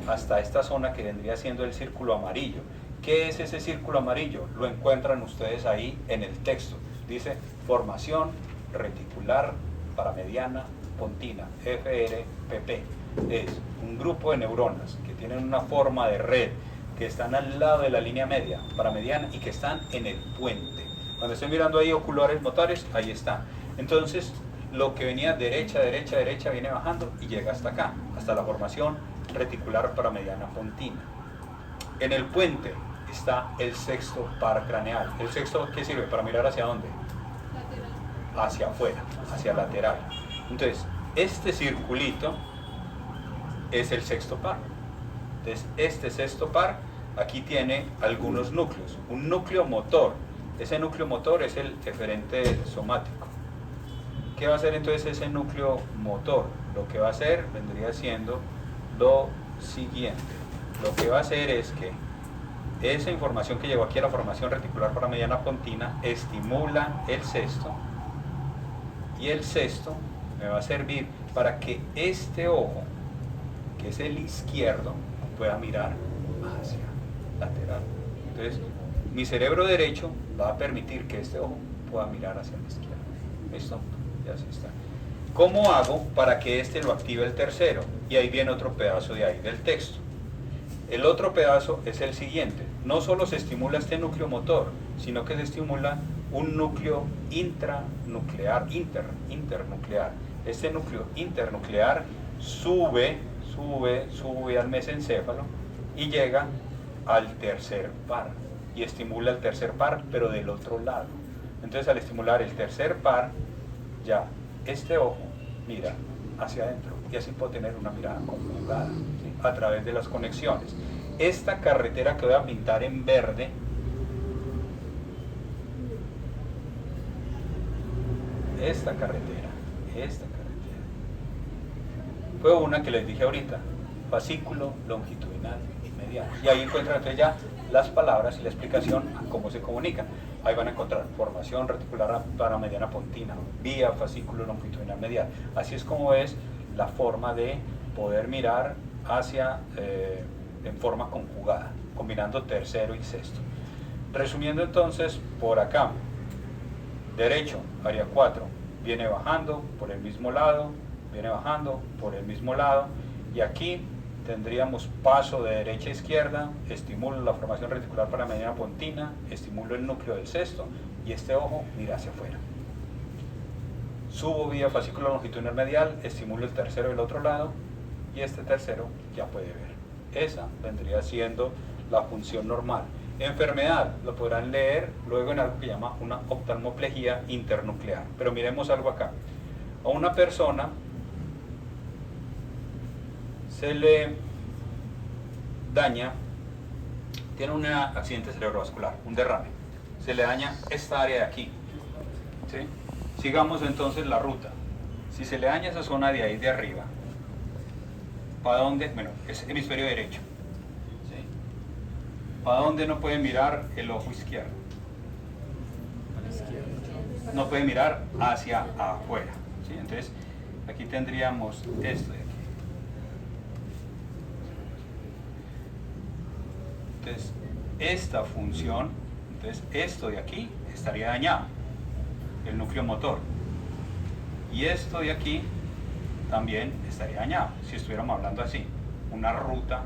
hasta esta zona que vendría siendo el círculo amarillo. ¿Qué es ese círculo amarillo? Lo encuentran ustedes ahí en el texto. Dice formación reticular paramediana pontina, FRPP. Es un grupo de neuronas que tienen una forma de red, que están al lado de la línea media paramediana y que están en el puente. Cuando estoy mirando ahí oculares motores, ahí está. Entonces, lo que venía derecha, viene bajando y llega hasta acá, hasta la formación reticular paramediana pontina. En el puente está el sexto par craneal. ¿El sexto qué sirve? ¿Para mirar hacia dónde? Lateral. Hacia afuera, hacia lateral. Entonces, este circulito es el sexto par. Entonces, este sexto par, aquí tiene algunos núcleos. Un núcleo motor. Ese núcleo motor es el eferente somático. ¿Qué va a hacer entonces ese núcleo motor? Lo que va a hacer vendría siendo lo siguiente. Lo que va a hacer es que esa información que llegó aquí a la formación reticular paramediana pontina estimula el sexto, y el sexto me va a servir para que este ojo, que es el izquierdo, pueda mirar hacia lateral. Entonces, mi cerebro derecho va a permitir que este ojo pueda mirar hacia la izquierda. ¿Listo? Ya se está. ¿Cómo hago para que este lo active el tercero? Y ahí viene otro pedazo de ahí del texto. El otro pedazo es el siguiente. No solo se estimula este núcleo motor, sino que se estimula un núcleo intranuclear, internuclear. Este núcleo internuclear sube al mesencéfalo y llega al tercer par. y estimula el tercer par, pero del otro lado. Entonces al estimular el tercer par, ya este ojo mira hacia adentro y así puedo tener una mirada conjugada, ¿sí? A través de las conexiones. Esta carretera que voy a pintar en verde, esta carretera, fue una que les dije ahorita, fascículo longitudinal y mediano. Y ahí encuentran entonces ya las palabras y la explicación a cómo se comunican. Ahí van a encontrar formación reticular paramediana pontina, vía fascículo longitudinal medial. Así es como es la forma de poder mirar hacia en forma conjugada, combinando tercero y sexto. Resumiendo entonces, por acá, derecho, área 4, viene bajando por el mismo lado, viene bajando por el mismo lado, y aquí tendríamos paso de derecha a izquierda, estimulo la formación reticular paramediana pontina, estimulo el núcleo del sexto, y este ojo mira hacia afuera. Subo vía fascículo longitudinal medial, estimulo el tercero del otro lado, y este tercero ya puede ver. Esa vendría siendo la función normal. Enfermedad, lo podrán leer luego en algo que llama una oftalmoplejía internuclear. Pero miremos algo acá. A una persona se le daña, tiene un accidente cerebrovascular, un derrame, se le daña esta área de aquí, ¿sí? Sigamos entonces la ruta. Si se le daña esa zona de ahí de arriba, ¿para dónde? Bueno, es hemisferio derecho, ¿sí? ¿Para dónde no puede mirar el ojo izquierdo? No puede mirar hacia afuera, ¿sí? Entonces aquí tendríamos esto de aquí. Entonces, esta función, entonces esto de aquí estaría dañado, el núcleo motor. Y esto de aquí también estaría dañado, si estuviéramos hablando así, una ruta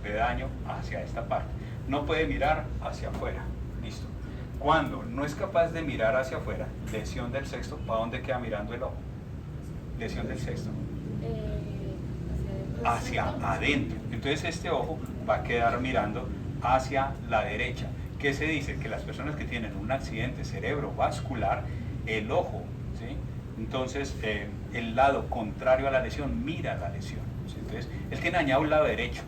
de daño hacia esta parte. No puede mirar hacia afuera, listo. Cuando no es capaz de mirar hacia afuera, lesión del sexto, ¿para dónde queda mirando el ojo? Lesión del sexto. Hacia adentro. Entonces este ojo va a quedar mirando hacia la derecha. ¿Qué se dice? Que las personas que tienen un accidente cerebrovascular, el ojo, ¿sí? Entonces el lado contrario a la lesión mira la lesión, ¿sí? Entonces él tiene dañado un lado derecho,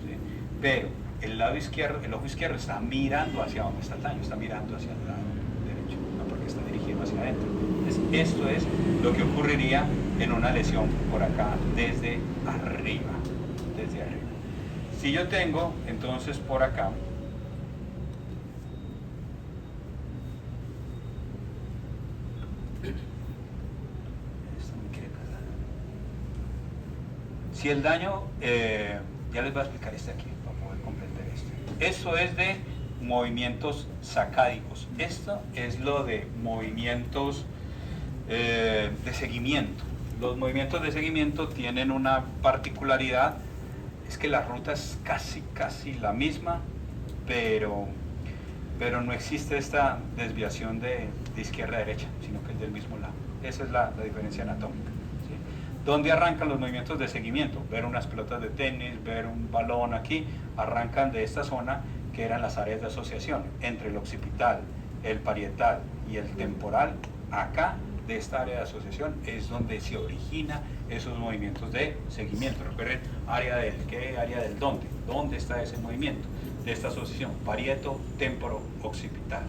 ¿sí? Pero el lado izquierdo, el ojo izquierdo está mirando hacia donde está el daño, está mirando hacia el lado derecho, no porque está dirigido hacia adentro. Entonces esto es lo que ocurriría en una lesión por acá desde arriba, desde arriba. Si yo tengo entonces por acá si el daño, ya les voy a explicar este aquí para poder comprender esto. Esto es de movimientos sacádicos. Esto es lo de movimientos de seguimiento. Los movimientos de seguimiento tienen una particularidad, es que la ruta es casi la misma, pero no existe esta desviación de izquierda a derecha, sino que es del mismo lado. Esa es la diferencia anatómica. ¿Sí? ¿Dónde arrancan los movimientos de seguimiento? Ver unas pelotas de tenis, ver un balón aquí, arrancan de esta zona que eran las áreas de asociación entre el occipital, el parietal y el temporal. Acá, de esta área de asociación, es donde se origina esos movimientos de seguimiento. Recuerden, área del qué, área del dónde. ¿Dónde está ese movimiento de esta asociación? Parieto, temporo, occipital.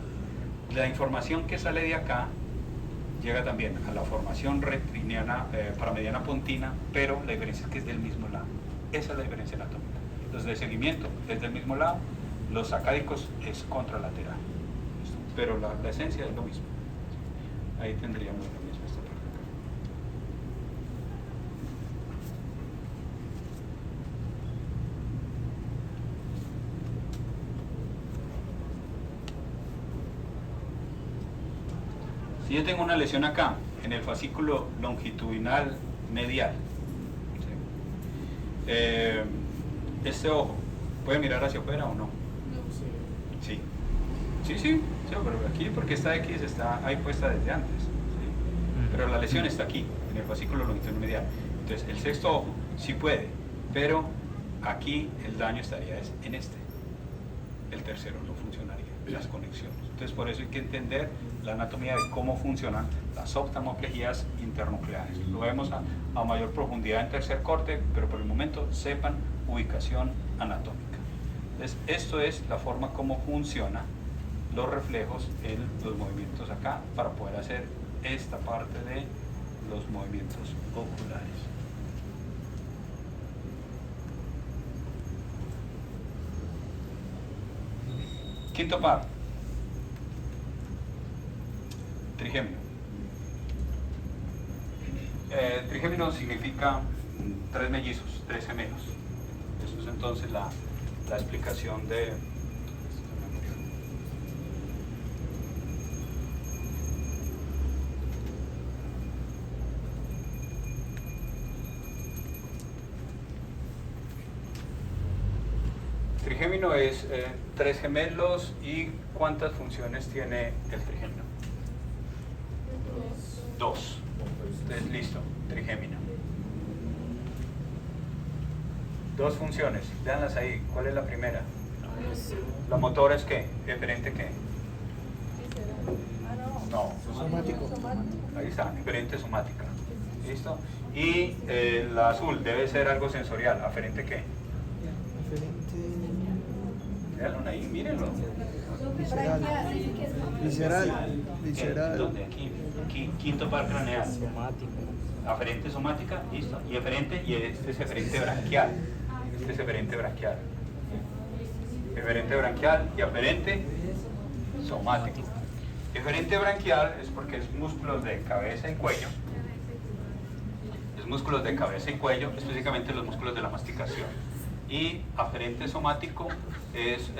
La información que sale de acá llega también a la formación retiniana, paramediana pontina, pero la diferencia es que es del mismo lado. Esa es la diferencia anatómica. Los de seguimiento es del mismo lado, los sacádicos es contralateral. ¿Listo? Pero la esencia es lo mismo. Ahí tendríamos lo mismo esta parte acá. Si yo tengo una lesión acá, en el fascículo longitudinal medial, ¿sí? Este ojo, ¿puede mirar hacia afuera o no? Sí. Sí, pero aquí, porque esta X está ahí puesta desde antes, ¿sí? Pero la lesión está aquí, en el fascículo longitudinal medial. Entonces, el sexto ojo sí puede, pero aquí el daño estaría en este. El el tercero no funcionaría, las conexiones. Entonces por eso hay que entender la anatomía de cómo funcionan las oftalmoplejías internucleares. Lo vemos a mayor profundidad en tercer corte, pero por el momento sepan ubicación anatómica. Entonces esto es la forma como funcionan los reflejos en los movimientos acá para poder hacer esta parte de los movimientos oculares. Quinto par. Trigémino. Trigémino significa tres mellizos, tres gemelos. Eso es entonces la explicación de... Trigémino es tres gemelos. ¿Y cuántas funciones tiene el trigémino? Dos. Entonces, listo, trigémino. Dos funciones, véanlas ahí. ¿Cuál es la primera? ¿La motora es qué? ¿Eferente qué? No. Somático. Ahí está, eferente somática. ¿Listo? Y la azul debe ser algo sensorial. ¿Aferente qué? Véanlo ahí, mírenlo. Visceral. ¿Dónde? Aquí, quinto par craneal. Aferente somática, listo. Y eferente, y este es eferente branquial. Este es eferente branquial. Eferente branquial y aferente somático. Eferente branquial es porque es músculos de cabeza y cuello. Es músculos de cabeza y cuello, específicamente los músculos de la masticación. Y aferente somático es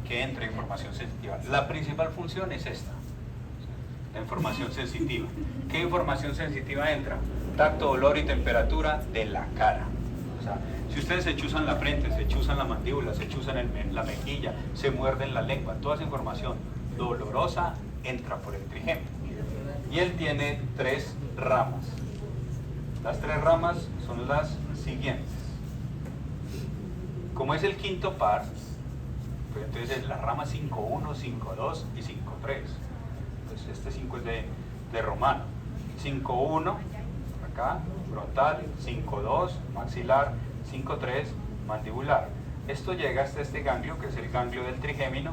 que entra información sensitiva. La principal función es esta, la información sensitiva. ¿Qué información sensitiva entra? Tacto, olor y temperatura de la cara. O sea, si ustedes se chuzan la frente, se chuzan la mandíbula, se chuzan la mejilla, se muerden la lengua, toda esa información dolorosa entra por el trigémino. Y él tiene tres ramas. Las tres ramas son las siguientes. Como es el quinto par, pues entonces es la rama 5.1, 5.2 y 5.3. Pues este 5 es de romano. 5.1, acá, frontal, 5.2, maxilar, 5.3, mandibular. Esto llega hasta este ganglio, que es el ganglio del trigémino,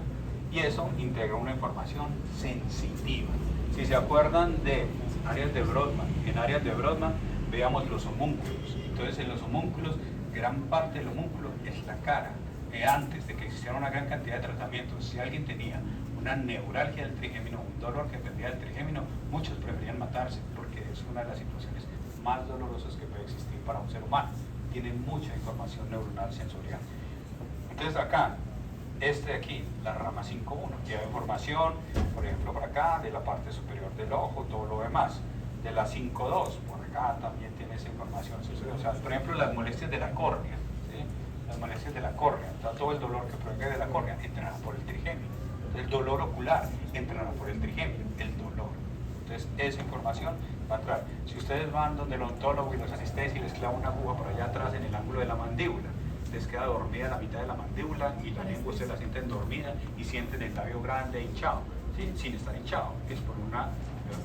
y eso integra una información sensitiva. Si se acuerdan de áreas de Brodmann, en áreas de Brodmann veamos los homúnculos. Entonces en los homúnculos, gran parte del homúnculo es la cara. Antes de que existiera una gran cantidad de tratamientos, si alguien tenía una neuralgia del trigémino, un dolor que tendría el trigémino, muchos preferían matarse porque es una de las situaciones más dolorosas que puede existir para un ser humano. Tiene mucha información neuronal sensorial. Entonces acá, este de aquí, la rama 5.1, lleva información, por ejemplo, por acá, de la parte superior del ojo, todo lo demás. De la 5.2, por acá también tiene esa información sensorial. O sea, por ejemplo, las molestias de la córnea, ¿sí? Las molestias de la córnea, todo el dolor que provenga de la córnea entrará por el trigémino. El dolor ocular entrará por el trigémino, el dolor. Entonces, esa información va a entrar. Si ustedes van donde el odontólogo y los anestesios y les clavan una aguja por allá atrás en el ángulo de la mandíbula, les queda dormida la mitad de la mandíbula y la lengua ustedes la sienten dormida y sienten el labio grande hinchado, ¿sí? Sin estar hinchado, es por una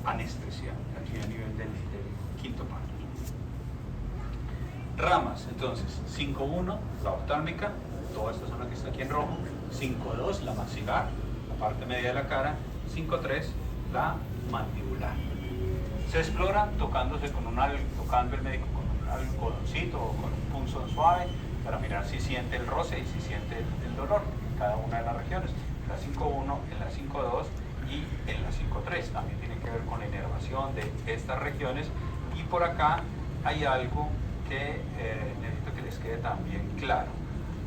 anestesia aquí a nivel del quinto par. Ramas, entonces, 5.1, la oftálmica, toda esta zona que está aquí en rojo, 5.2, la maxilar, la parte media de la cara, 5.3, la mandibular. Se explora tocando el médico con un algodoncito o con un punzón suave para mirar si siente el roce y si siente el dolor en cada una de las regiones. En la 5.1, en la 5.2 y en la 5.3. También tiene que ver con la inervación de estas regiones. Y por acá hay algo que necesito que les quede también claro.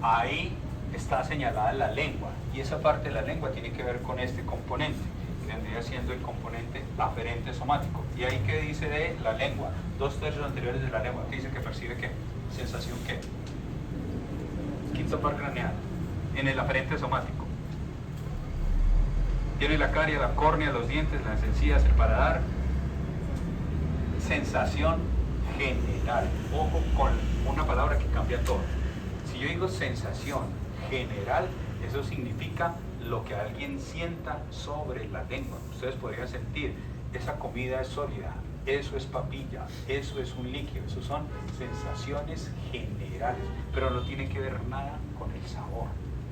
Ahí está señalada la lengua y esa parte de la lengua tiene que ver con este componente, que vendría siendo el componente aferente somático. Y ahí que dice de la lengua, 2/3 anteriores de la lengua, que dice que percibe qué, sensación qué, quinto par craneal, en el aferente somático. Tiene la caria, la córnea, los dientes, las encías, el paladar. Sensación general. Ojo con una palabra que cambia todo. Si yo digo sensación general, Eso significa lo que alguien sienta sobre la lengua. Ustedes podrían sentir, esa comida es sólida, eso es papilla, eso es un líquido, eso son sensaciones generales, pero no tiene que ver nada con el sabor.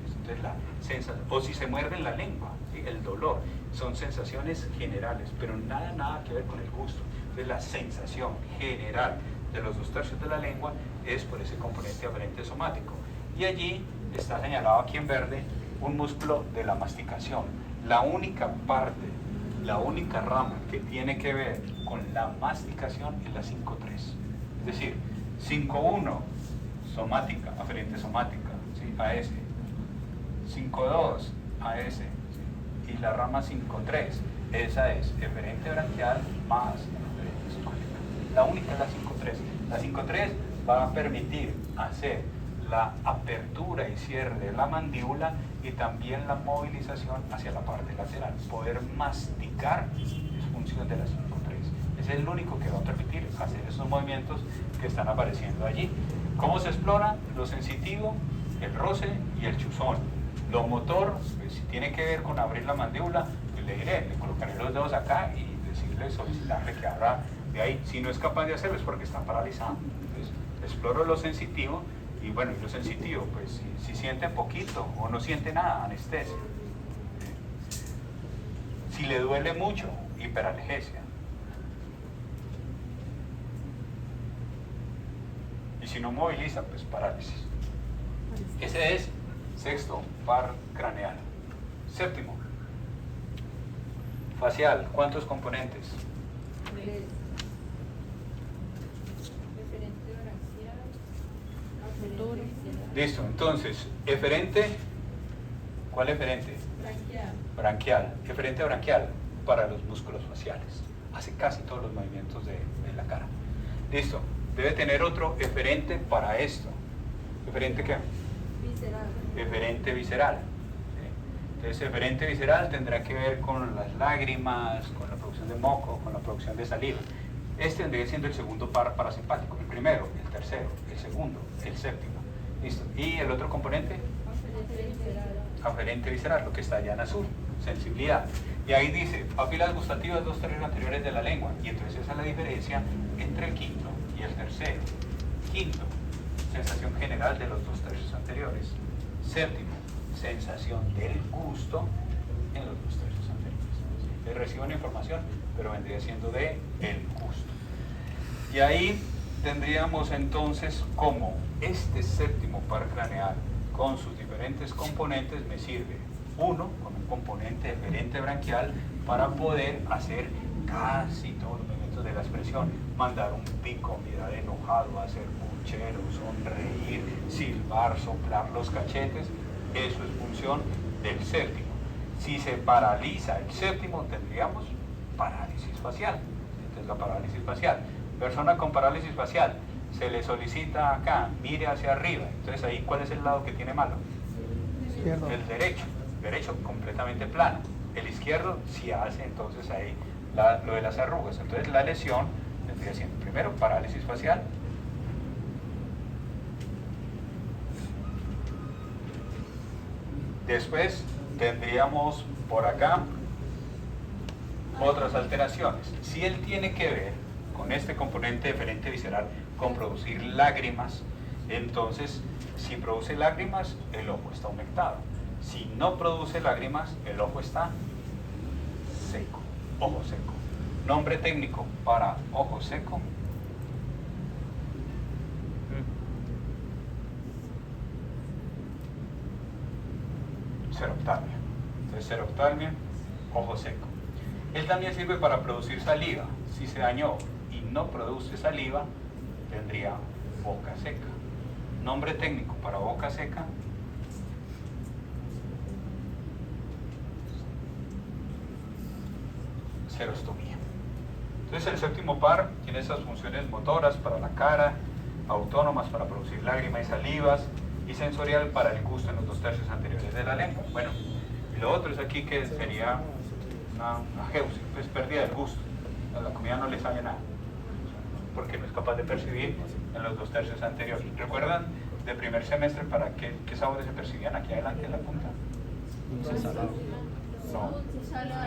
Entonces la sensación, o si se muerde en la lengua, ¿sí? El dolor, son sensaciones generales, pero nada que ver con el gusto. Entonces la sensación general de los 2/3 de la lengua es por ese componente aferente somático. Y allí está señalado aquí en verde un músculo de la masticación. La única parte, la única rama que tiene que ver con la masticación es la 5-3. Es decir, 5-1, somática, aferente somática, ¿sí? AS. 5-2, AS. ¿sí? Y la rama 5-3, esa es eferente branquial más eferente somática. La única es la 5-3. La 5-3 va a permitir hacer la apertura y cierre de la mandíbula y también la movilización hacia la parte lateral. Poder masticar es función de la 5-3. Es el único que va a permitir hacer esos movimientos que están apareciendo allí. ¿Cómo se explora? Lo sensitivo, el roce y el chuzón. Lo motor, pues, si tiene que ver con abrir la mandíbula, pues le diré, le colocaré los dedos acá y decirle, solicitarle que abra de ahí. Si no es capaz de hacerlo es porque está paralizado. Entonces, exploro lo sensitivo. Y bueno, y lo sensitivo, pues si siente poquito o no siente nada, anestesia. Si le duele mucho, hiperalgesia. Y si no moviliza, pues parálisis. Ese es sexto par craneal. Séptimo, facial. ¿Cuántos componentes? Listo, entonces, eferente, ¿cuál eferente? Branquial. Eferente branquial para los músculos faciales. Hace casi todos los movimientos de la cara. Listo, debe tener otro eferente para esto. ¿Eferente qué? Visceral. Eferente visceral. ¿Sí? Entonces, eferente visceral tendrá que ver con las lágrimas, con la producción de moco, con la producción de saliva. Este vendría siendo el segundo par parasimpático. El primero, el tercero, el segundo, el séptimo. Listo. ¿Y el otro componente? Aferente visceral, lo que está allá en azul, sensibilidad. Y ahí dice, papilas gustativas 2/3 anteriores de la lengua. Y entonces esa es la diferencia entre el quinto y el tercero. Quinto, sensación general de los 2/3 anteriores. Séptimo, sensación del gusto en los 2/3 anteriores. ¿Sí? Reciben información, pero vendría siendo de el gusto. Y ahí tendríamos entonces como este séptimo par craneal con sus diferentes componentes me sirve, uno, con un componente eferente branquial para poder hacer casi todos los movimientos de la expresión, mandar un pico, mirar enojado, hacer puchero, sonreír, silbar, soplar los cachetes. Eso es función del séptimo. Si se paraliza el séptimo, tendríamos parálisis facial. Entonces la parálisis facial. Persona con parálisis facial, se le solicita acá, mire hacia arriba. Entonces ahí, ¿cuál es el lado que tiene malo? Izquierdo. El derecho completamente plano. El izquierdo sí hace entonces ahí lo de las arrugas. Entonces la lesión vendría siendo primero parálisis facial. Después tendríamos por acá otras alteraciones. Si él tiene que ver con este componente eferente visceral con producir lágrimas, entonces si produce lágrimas el ojo está humectado. Si no produce lágrimas el ojo está seco, ojo seco. Nombre técnico para ojo seco. Seroftalmia. Entonces seroftalmia, ojo seco. Él también sirve para producir saliva. Si se dañó y no produce saliva, tendría boca seca. Nombre técnico para boca seca. Serostomía. Entonces el séptimo par tiene esas funciones motoras para la cara, autónomas para producir lágrimas y salivas, y sensorial para el gusto en los 2/3 anteriores de la lengua. Bueno, y lo otro es aquí que sería una ageusia, pues pérdida del gusto. A la comida no le sabe nada, porque no es capaz de percibir en los 2/3 anteriores. ¿Recuerdan de primer semestre para qué sabores se percibían aquí adelante en la punta? salado. No,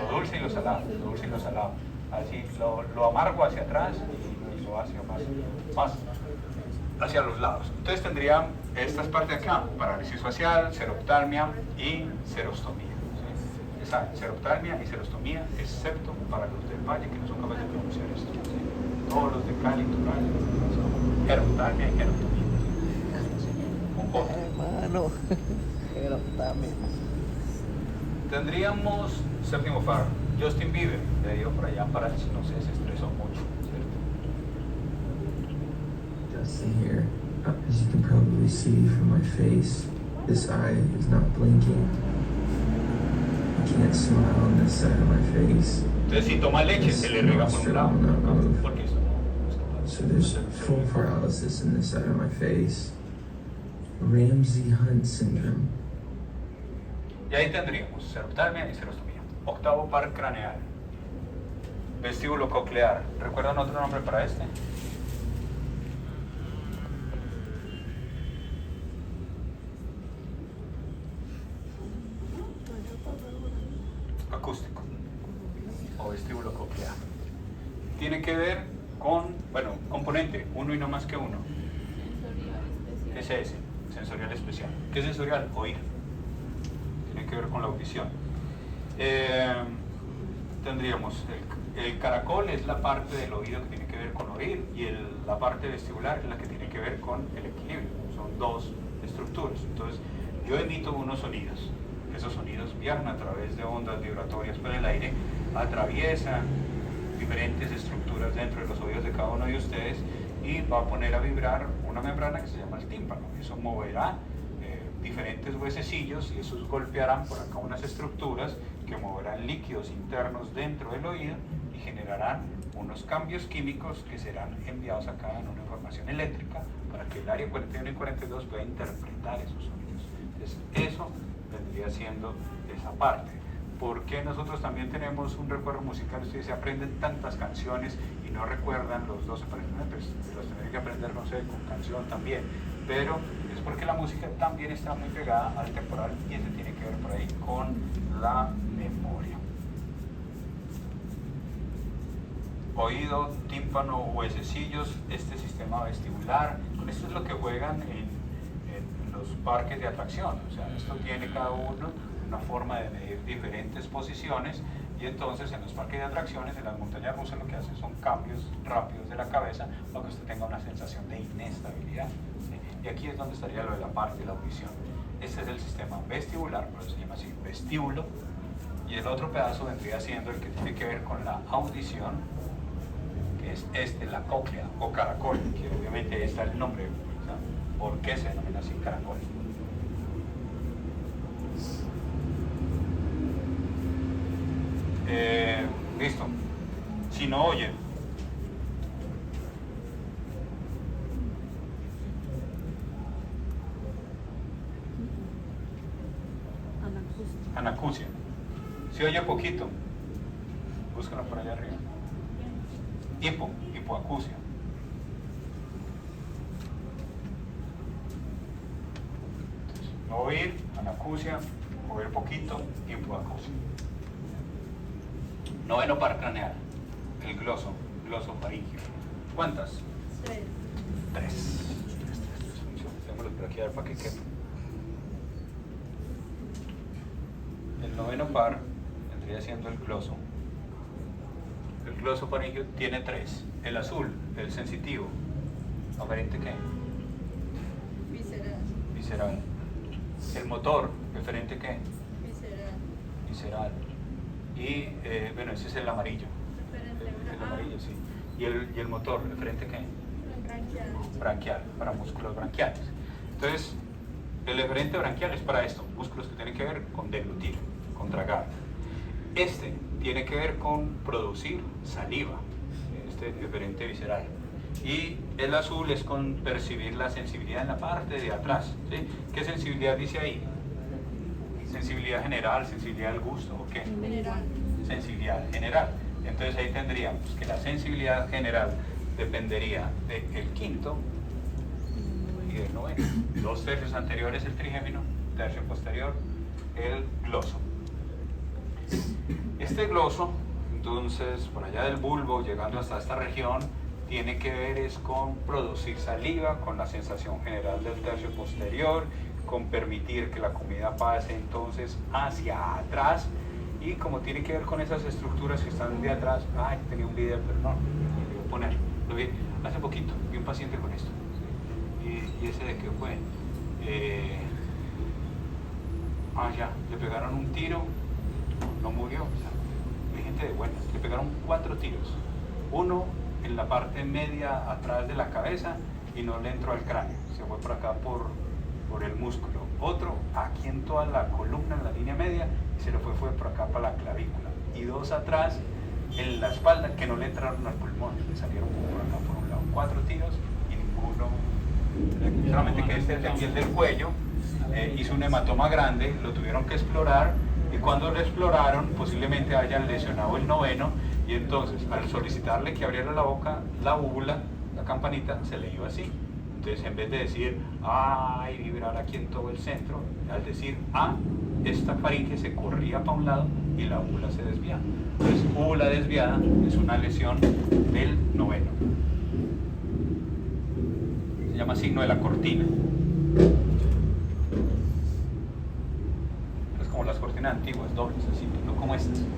lo dulce y lo salado, lo dulce y lo salado. Así, lo amargo hacia atrás y lo ácido más hacia los lados. Entonces tendrían estas partes de acá: parálisis facial, seroptalmia y serostomía. ¿Sí? Esa seroptalmia y serostomía, excepto para los del valle que no son capaces de pronunciar esto. ¿Sí? Todos los de Cali, Tural, seroptalmia y serostomía. Con J. Hermano, serostamia. Tendríamos séptimo par, Justin Bieber, le dio por allá para, no sé, se estresó mucho, ¿cierto? Justin here. As you can probably see from my face, this eye is not blinking. I can't smile on this side of my face. Entonces si toma leche se le riega por un lado, porque eso no es capaz. So there's full paralysis in this side of my face. Ramsey Hunt syndrome. Y ahí tendríamos seroptalmia y serostomía. Octavo par craneal, vestíbulo coclear. ¿Recuerdan otro nombre para este? Acústico o vestíbulo coclear. Tiene que ver con, bueno, componente, uno y no más que uno. ¿Qué es ese? Sensorial especial. ¿Qué es sensorial? Oír. Tiene que ver con la audición. Tendríamos el caracol, es la parte del oído que tiene que ver con oír, y la parte vestibular es la que tiene que ver con el equilibrio. Son dos estructuras. Entonces yo emito unos sonidos. Esos sonidos viajan a través de ondas vibratorias por el aire, atraviesan diferentes estructuras dentro de los oídos de cada uno de ustedes y va a poner a vibrar una membrana que se llama el tímpano. Eso moverá diferentes huesecillos y esos golpearán por acá unas estructuras que moverán líquidos internos dentro del oído y generarán unos cambios químicos que serán enviados acá en una información eléctrica para que el área 41 y 42 pueda interpretar esos sonidos. Entonces eso vendría siendo esa parte. Porque nosotros también tenemos un recuerdo musical? Ustedes se aprenden tantas canciones y no recuerdan los 12 parámetros, pues los tienen que aprender, no sé, con canción también, pero es porque la música también está muy pegada al temporal y eso tiene que ver por ahí con la memoria. Oído, tímpano, huesecillos, este sistema vestibular, con esto es lo que juegan en los parques de atracción. O sea, esto tiene cada uno una forma de medir diferentes posiciones, y entonces en los parques de atracciones, en las montañas rusas, lo que hacen son cambios rápidos de la cabeza para que usted tenga una sensación de inestabilidad. ¿Sí? Y aquí es donde estaría lo de la parte de la audición. Este es el sistema vestibular, por eso se llama así, vestíbulo, y el otro pedazo vendría siendo el que tiene que ver con la audición, que es la cóclea o caracol, que obviamente está el nombre, ¿sí? ¿Por qué se denomina así caracol? Listo. Si no oyen, anacusia. Si oye poquito, búscalo por allá arriba. Hipoacusia. No oír, anacusia, oír poquito, hipoacusia. Noveno par craneal, el glosofaringio. ¿Cuántas? 3. Démoslos por aquí a ver para que quepa. El noveno par vendría siendo el gloso. El glosofaringio tiene 3. El azul, el sensitivo. ¿Aferente qué? Visceral. El motor, ¿referente qué? Visceral. Y bueno, ese es el amarillo. El amarillo, sí. ¿Y el motor, referente qué? Branquial, para músculos branquiales. Entonces, el referente branquial es para esto, músculos que tienen que ver con deglutir, con tragar. Este tiene que ver con producir saliva, este referente visceral. Y el azul es con percibir la sensibilidad en la parte de atrás. ¿Sí? ¿Qué sensibilidad dice ahí? Sensibilidad general, sensibilidad al gusto, ¿o qué? General. Sensibilidad general. Entonces ahí tendríamos que la sensibilidad general dependería del quinto y del noveno. 2 tercios anteriores el trigémino, tercio posterior el gloso. este gloso, entonces, por allá del bulbo, llegando hasta esta región, tiene que ver es con producir saliva, con la sensación general del tercio posterior, con permitir que la comida pase entonces hacia atrás, y como tiene que ver con esas estructuras que están de atrás, ay, tenía un video, pero no, lo voy a poner, lo vi hace poquito, vi un paciente con esto, ¿sí? Y ese de qué fue, ya, le pegaron un tiro, no murió, o sea, hay gente de buenas, le pegaron 4 tiros, uno en la parte media atrás de la cabeza y no le entró al cráneo, se fue por acá por el músculo, otro aquí en toda la columna, en la línea media, y se le fue por acá para la clavícula, y 2 atrás en la espalda que no le entraron al pulmón, le salieron por acá por un lado, 4 tiros y ninguno, solamente que este es de piel del cuello, hizo un hematoma grande, lo tuvieron que explorar, y cuando lo exploraron posiblemente hayan lesionado el noveno, y entonces al solicitarle que abriera la boca, la úvula, la campanita, se le iba así. Entonces en vez de decir y vibrar aquí en todo el centro, al decir esta faringe se corría para un lado y la úvula se desvía. Entonces úvula desviada es una lesión del noveno. Se llama signo de la cortina. Es como las cortinas antiguas, dobles, así, no como estas. Signo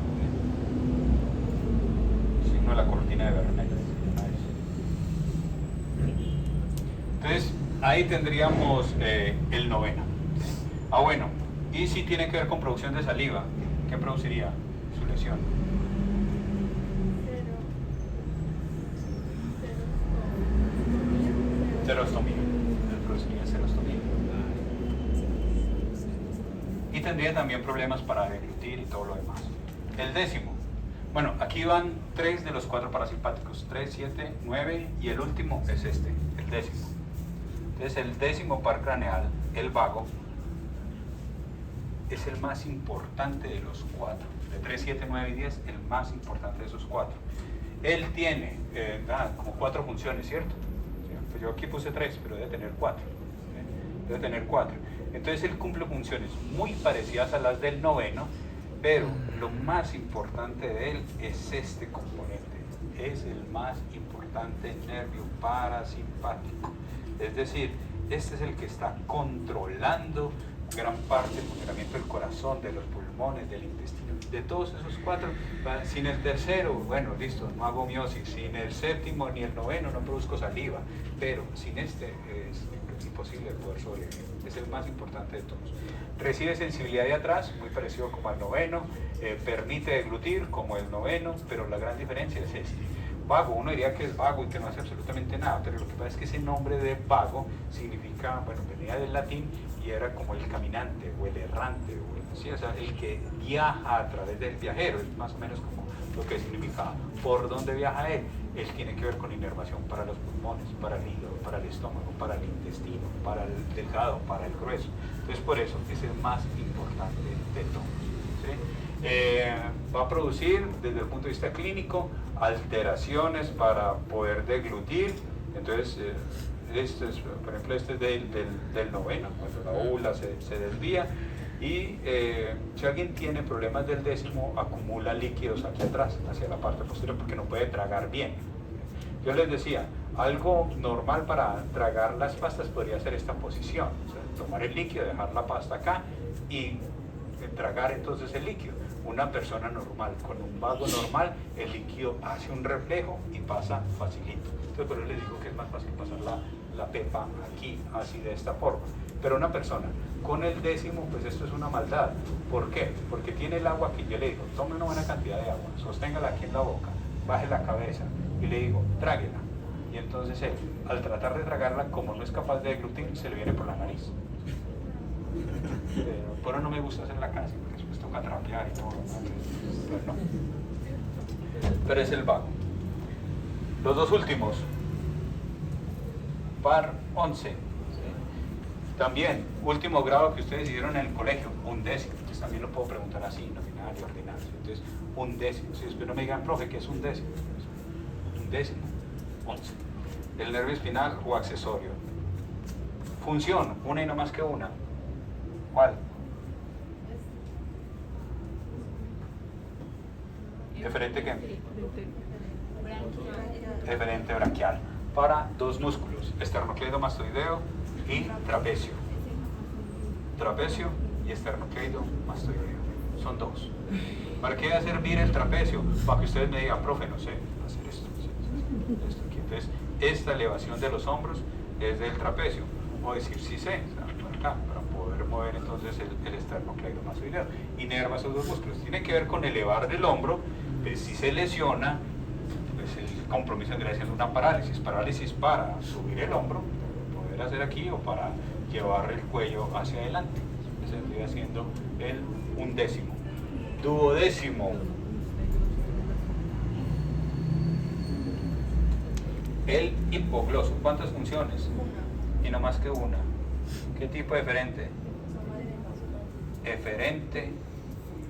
de la cortina de Vernet. Entonces, ahí tendríamos el noveno. Bueno, y si tiene que ver con producción de saliva, ¿qué produciría su lesión? Serostomía. Produciría serostomía. Y tendría también problemas para deglutir y todo lo demás. El décimo. Bueno, aquí van 3 de los 4 parasimpáticos. 3, 7, 9 y el último es este, el décimo. Entonces el décimo par craneal, el vago, es el más importante de los 4. De 3, 7, 9 y 10, el más importante de esos 4. Él tiene como 4 funciones, ¿cierto? Pues yo aquí puse 3, pero debe tener 4. Debe tener 4. Entonces él cumple funciones muy parecidas a las del noveno, pero lo más importante de él es este componente. Es el más importante nervio parasimpático. Es decir, este es el que está controlando gran parte del funcionamiento del corazón, de los pulmones, del intestino. De todos esos 4, sin el tercero, bueno, listo, no hago miosis. Sin el séptimo ni el noveno no produzco saliva. Pero sin este es imposible poder sobrevivir. Es el más importante de todos. Recibe sensibilidad de atrás, muy parecido como al noveno. Permite deglutir como el noveno, pero la gran diferencia es este. Vago, uno diría que es vago y que no hace absolutamente nada, pero lo que pasa es que ese nombre de vago significa, bueno, venía del latín y era como el caminante o el errante, o sea, el que viaja a través del viajero, es más o menos como lo que significa por dónde viaja él. Él tiene que ver con inervación para los pulmones, para el hígado, para el estómago, para el intestino, para el delgado, para el grueso. Entonces por eso es el más importante de todos, ¿sí? Va a producir desde el punto de vista clínico alteraciones para poder deglutir. Entonces este es, por ejemplo, este es del noveno, cuando la úvula se desvía, y si alguien tiene problemas del décimo, acumula líquidos aquí atrás, hacia la parte posterior, porque no puede tragar bien. Yo les decía, algo normal para tragar las pastas podría ser esta posición, o sea, tomar el líquido, dejar la pasta acá y tragar entonces el líquido. Una persona normal, con un vago normal, el líquido hace un reflejo y pasa facilito. Entonces por eso les digo que es más fácil pasar la pepa aquí, así de esta forma. Pero una persona con el décimo, pues esto es una maldad. ¿Por qué? Porque tiene el agua aquí. Yo le digo, tome una buena cantidad de agua, sosténgala aquí en la boca, baje la cabeza y le digo, tráguela. Y entonces él, al tratar de tragarla, como no es capaz de deglutir, se le viene por la nariz. Pero no me gusta hacerla casi, porque después toca trapear y todo. Pero no. Pero es el vago. Los 2 últimos. Par 11. También, último grado que ustedes hicieron en el colegio, 1/10. Entonces también lo puedo preguntar así, nominal y ordinario. Entonces, 1/10. Si después no me digan, profe, ¿qué es 1/10? 1/10, 11. El nervio espinal o accesorio. Función, una y no más que una. ¿Cuál? ¿Eferente qué? Eferente braquial. Para dos músculos, esternocleidomastoideo y trapecio. Trapecio y esternocleidomastoideo. Son dos. ¿Para qué va a servir el trapecio? Para que ustedes me digan, profe, no sé hacer esto. Esto aquí. Entonces, esta elevación de los hombros es del trapecio. O decir, sí sé, para acá, para poder mover entonces el esternocleidomastoideo. Inerva esos dos músculos. Tiene que ver con elevar del hombro, pues si se lesiona, pues el compromiso vendría siendo una parálisis. Parálisis para subir el hombro, poder hacer aquí, o para llevar el cuello hacia adelante. Ese vendría siendo el undécimo. Duodécimo. El hipogloso. ¿Cuántas funciones? Y no más que una. ¿Qué tipo de eferente? Eferente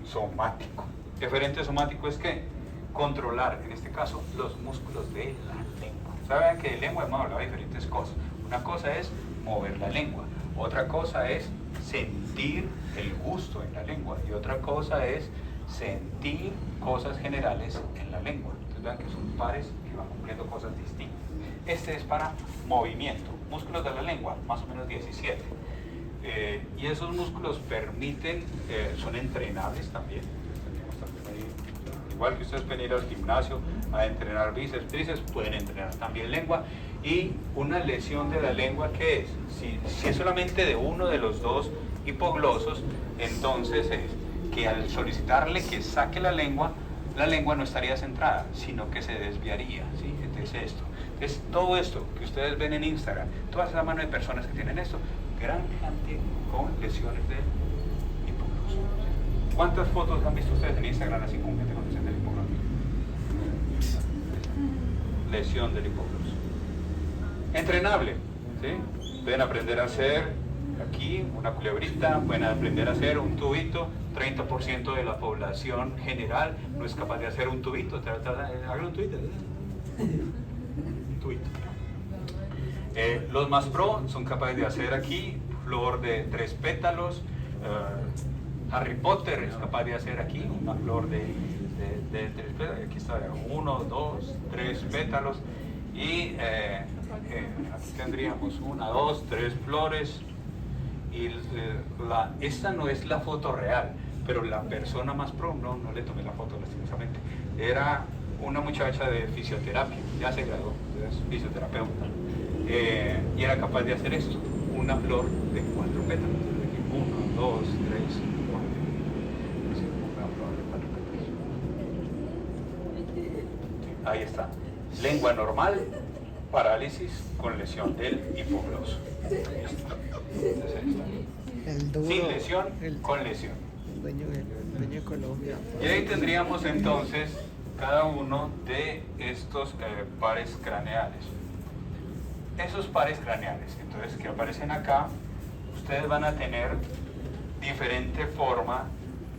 somático. Eferente somático es que controlar, en este caso, los músculos de la lengua. Saben que de lengua hemos hablado de diferentes cosas. Una cosa es mover la lengua, otra cosa es sentir el gusto en la lengua y otra cosa es sentir cosas generales en la lengua. Entonces vean que son pares que van cumpliendo cosas distintas. Este es para movimiento. Músculos de la lengua, más o menos 17. Y esos músculos permiten, son entrenables también. Igual que ustedes pueden ir al gimnasio a entrenar bíceps, tríceps, pueden entrenar también lengua. Y una lesión de la lengua, ¿qué es? Si es solamente de uno de los dos hipoglosos, entonces es que al solicitarle que saque la lengua no estaría centrada, sino que se desviaría, ¿sí? Entonces esto. Entonces todo esto que ustedes ven en Instagram, toda esa mano de personas que tienen esto, gran cantidad con lesiones del hipogloso. ¿Cuántas fotos han visto ustedes en Instagram así con gente con lesión del hipogloso? Lesión del hipogloso. Entrenable, ¿sí? Pueden aprender a hacer aquí una culebrita, pueden aprender a hacer un tubito. 30% de la población general no es capaz de hacer un tubito. Hagan un tubito. Un tubito. Los más pro son capaces de hacer aquí flor de 3 pétalos. Harry Potter es capaz de hacer aquí una flor de 3 pétalos. Aquí está 1, 2, 3 pétalos. Y aquí tendríamos 1, 2, 3 flores. Y esta no es la foto real, pero la persona más pro, no le tomé la foto lastimosamente, era una muchacha de fisioterapia, ya se graduó, es fisioterapeuta, y era capaz de hacer esto, una flor de 4 pétalos, 1, 2, 3, 4, una flor de 4 pétalos. Ahí está, lengua normal, parálisis con lesión del hipogloso. El duro, Sin lesión, con lesión. El dueño de Colombia. Y ahí tendríamos entonces cada uno de estos pares craneales. Esos pares craneales, entonces, que aparecen acá, ustedes van a tener diferente forma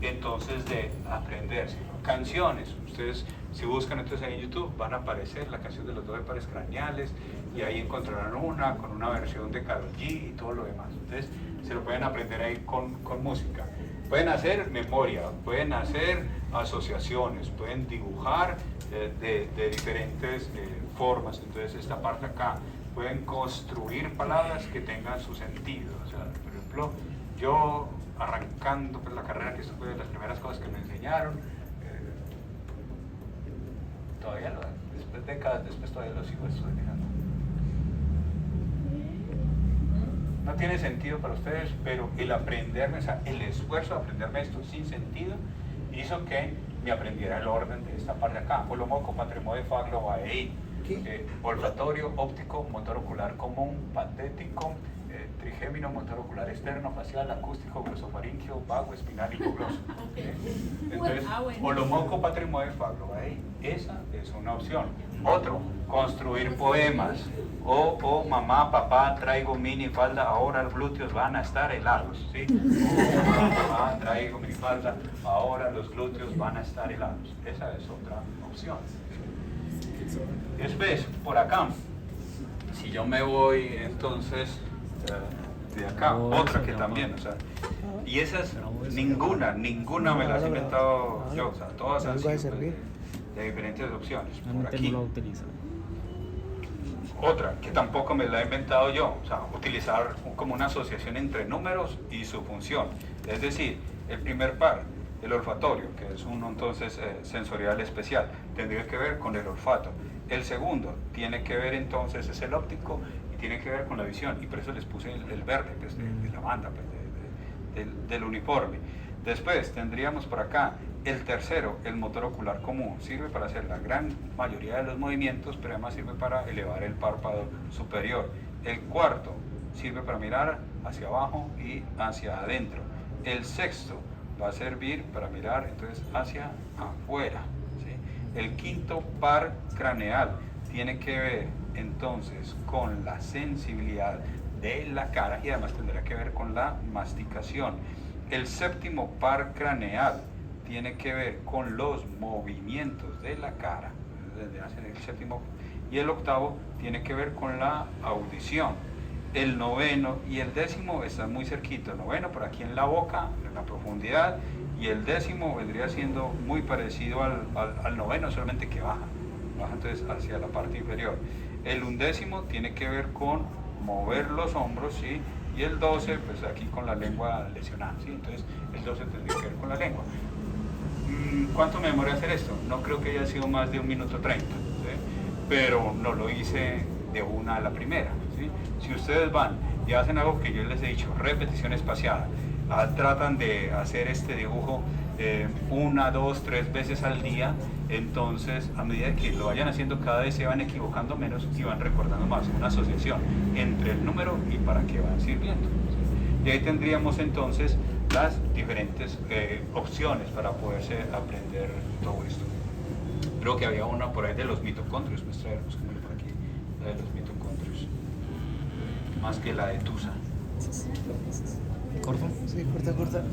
entonces de aprenderse. Canciones, ustedes si buscan entonces en YouTube van a aparecer la canción de los 12 pares craneales y ahí encontrarán una con una versión de Karol G y todo lo demás. Entonces se lo pueden aprender ahí con música. Pueden hacer memoria, pueden hacer asociaciones, pueden dibujar de diferentes formas. Entonces esta parte acá, pueden construir palabras que tengan su sentido. O sea, por ejemplo, yo arrancando pues, la carrera, que esto fue de las primeras cosas que me enseñaron, todavía después de décadas después todavía lo sigo estudiando. No tiene sentido para ustedes, pero el aprenderme, o sea, el esfuerzo de aprenderme esto sin sentido hizo que me aprendiera el orden de esta parte de acá. Olomoco, patrimonio, faglo, baei, olfatorio, óptico, motor ocular común, patético, trigémino, motor ocular externo, facial, acústico, glosofaringeo, vago, espinal, hipogloso. Entonces, olomoco, patrimonio, faglo, baei. Esa es una opción. Otro, construir poemas. O mamá, papá, traigo minifalda, ahora los glúteos van a estar helados, ¿sí? O mamá, traigo minifalda, ahora los glúteos van a estar helados. Esa es otra opción. Después, por acá, si yo me voy entonces de acá, otra que también, o sea, y esas ninguna me las he inventado yo, o sea, todas han sido de diferentes opciones. Por Realmente aquí. no lo utiliza. Otra, que tampoco me la he inventado yo, o sea, utilizar como una asociación entre números y su función. Es decir, el primer par, el olfatorio, que es uno entonces sensorial especial, tendría que ver con el olfato. El segundo tiene que ver entonces, es el óptico y tiene que ver con la visión, y por eso les puse el verde pues, de la banda, pues, del uniforme. Después tendríamos por acá el tercero, el motor ocular común, sirve para hacer la gran mayoría de los movimientos, pero además sirve para elevar el párpado superior. El cuarto sirve para mirar hacia abajo y hacia adentro. El sexto va a servir para mirar entonces hacia afuera, ¿sí? El quinto par craneal tiene que ver entonces con la sensibilidad de la cara y además tendrá que ver con la masticación. El séptimo par craneal tiene que ver con los movimientos de la cara, desde hacen el séptimo, y el octavo tiene que ver con la audición. El noveno y el décimo están muy cerquitos. El noveno por aquí en la boca, en la profundidad, y el décimo vendría siendo muy parecido al noveno, solamente que baja entonces hacia la parte inferior. El undécimo tiene que ver con mover los hombros, ¿sí? Y el 12, pues aquí con la lengua lesionada, ¿sí? Entonces el 12 tendría que ver con la lengua. ¿Cuánto me demoré hacer esto? No creo que haya sido más de 1 minuto 30, ¿sí? Pero no lo hice de una a la primera, ¿sí? Si ustedes van y hacen algo que yo les he dicho, repetición espaciada, tratan de hacer este dibujo 1, 2, 3 veces al día, entonces a medida que lo vayan haciendo cada vez se van equivocando menos y van recordando más, una asociación entre el número y para qué van sirviendo, ¿sí? Y ahí tendríamos entonces las diferentes opciones para poderse aprender todo esto. Creo que había una por ahí de los mitocondrios, pues traeremos por aquí la de los mitocondrios, más que la de Tusa. ¿Corto? Sí, corta, corta.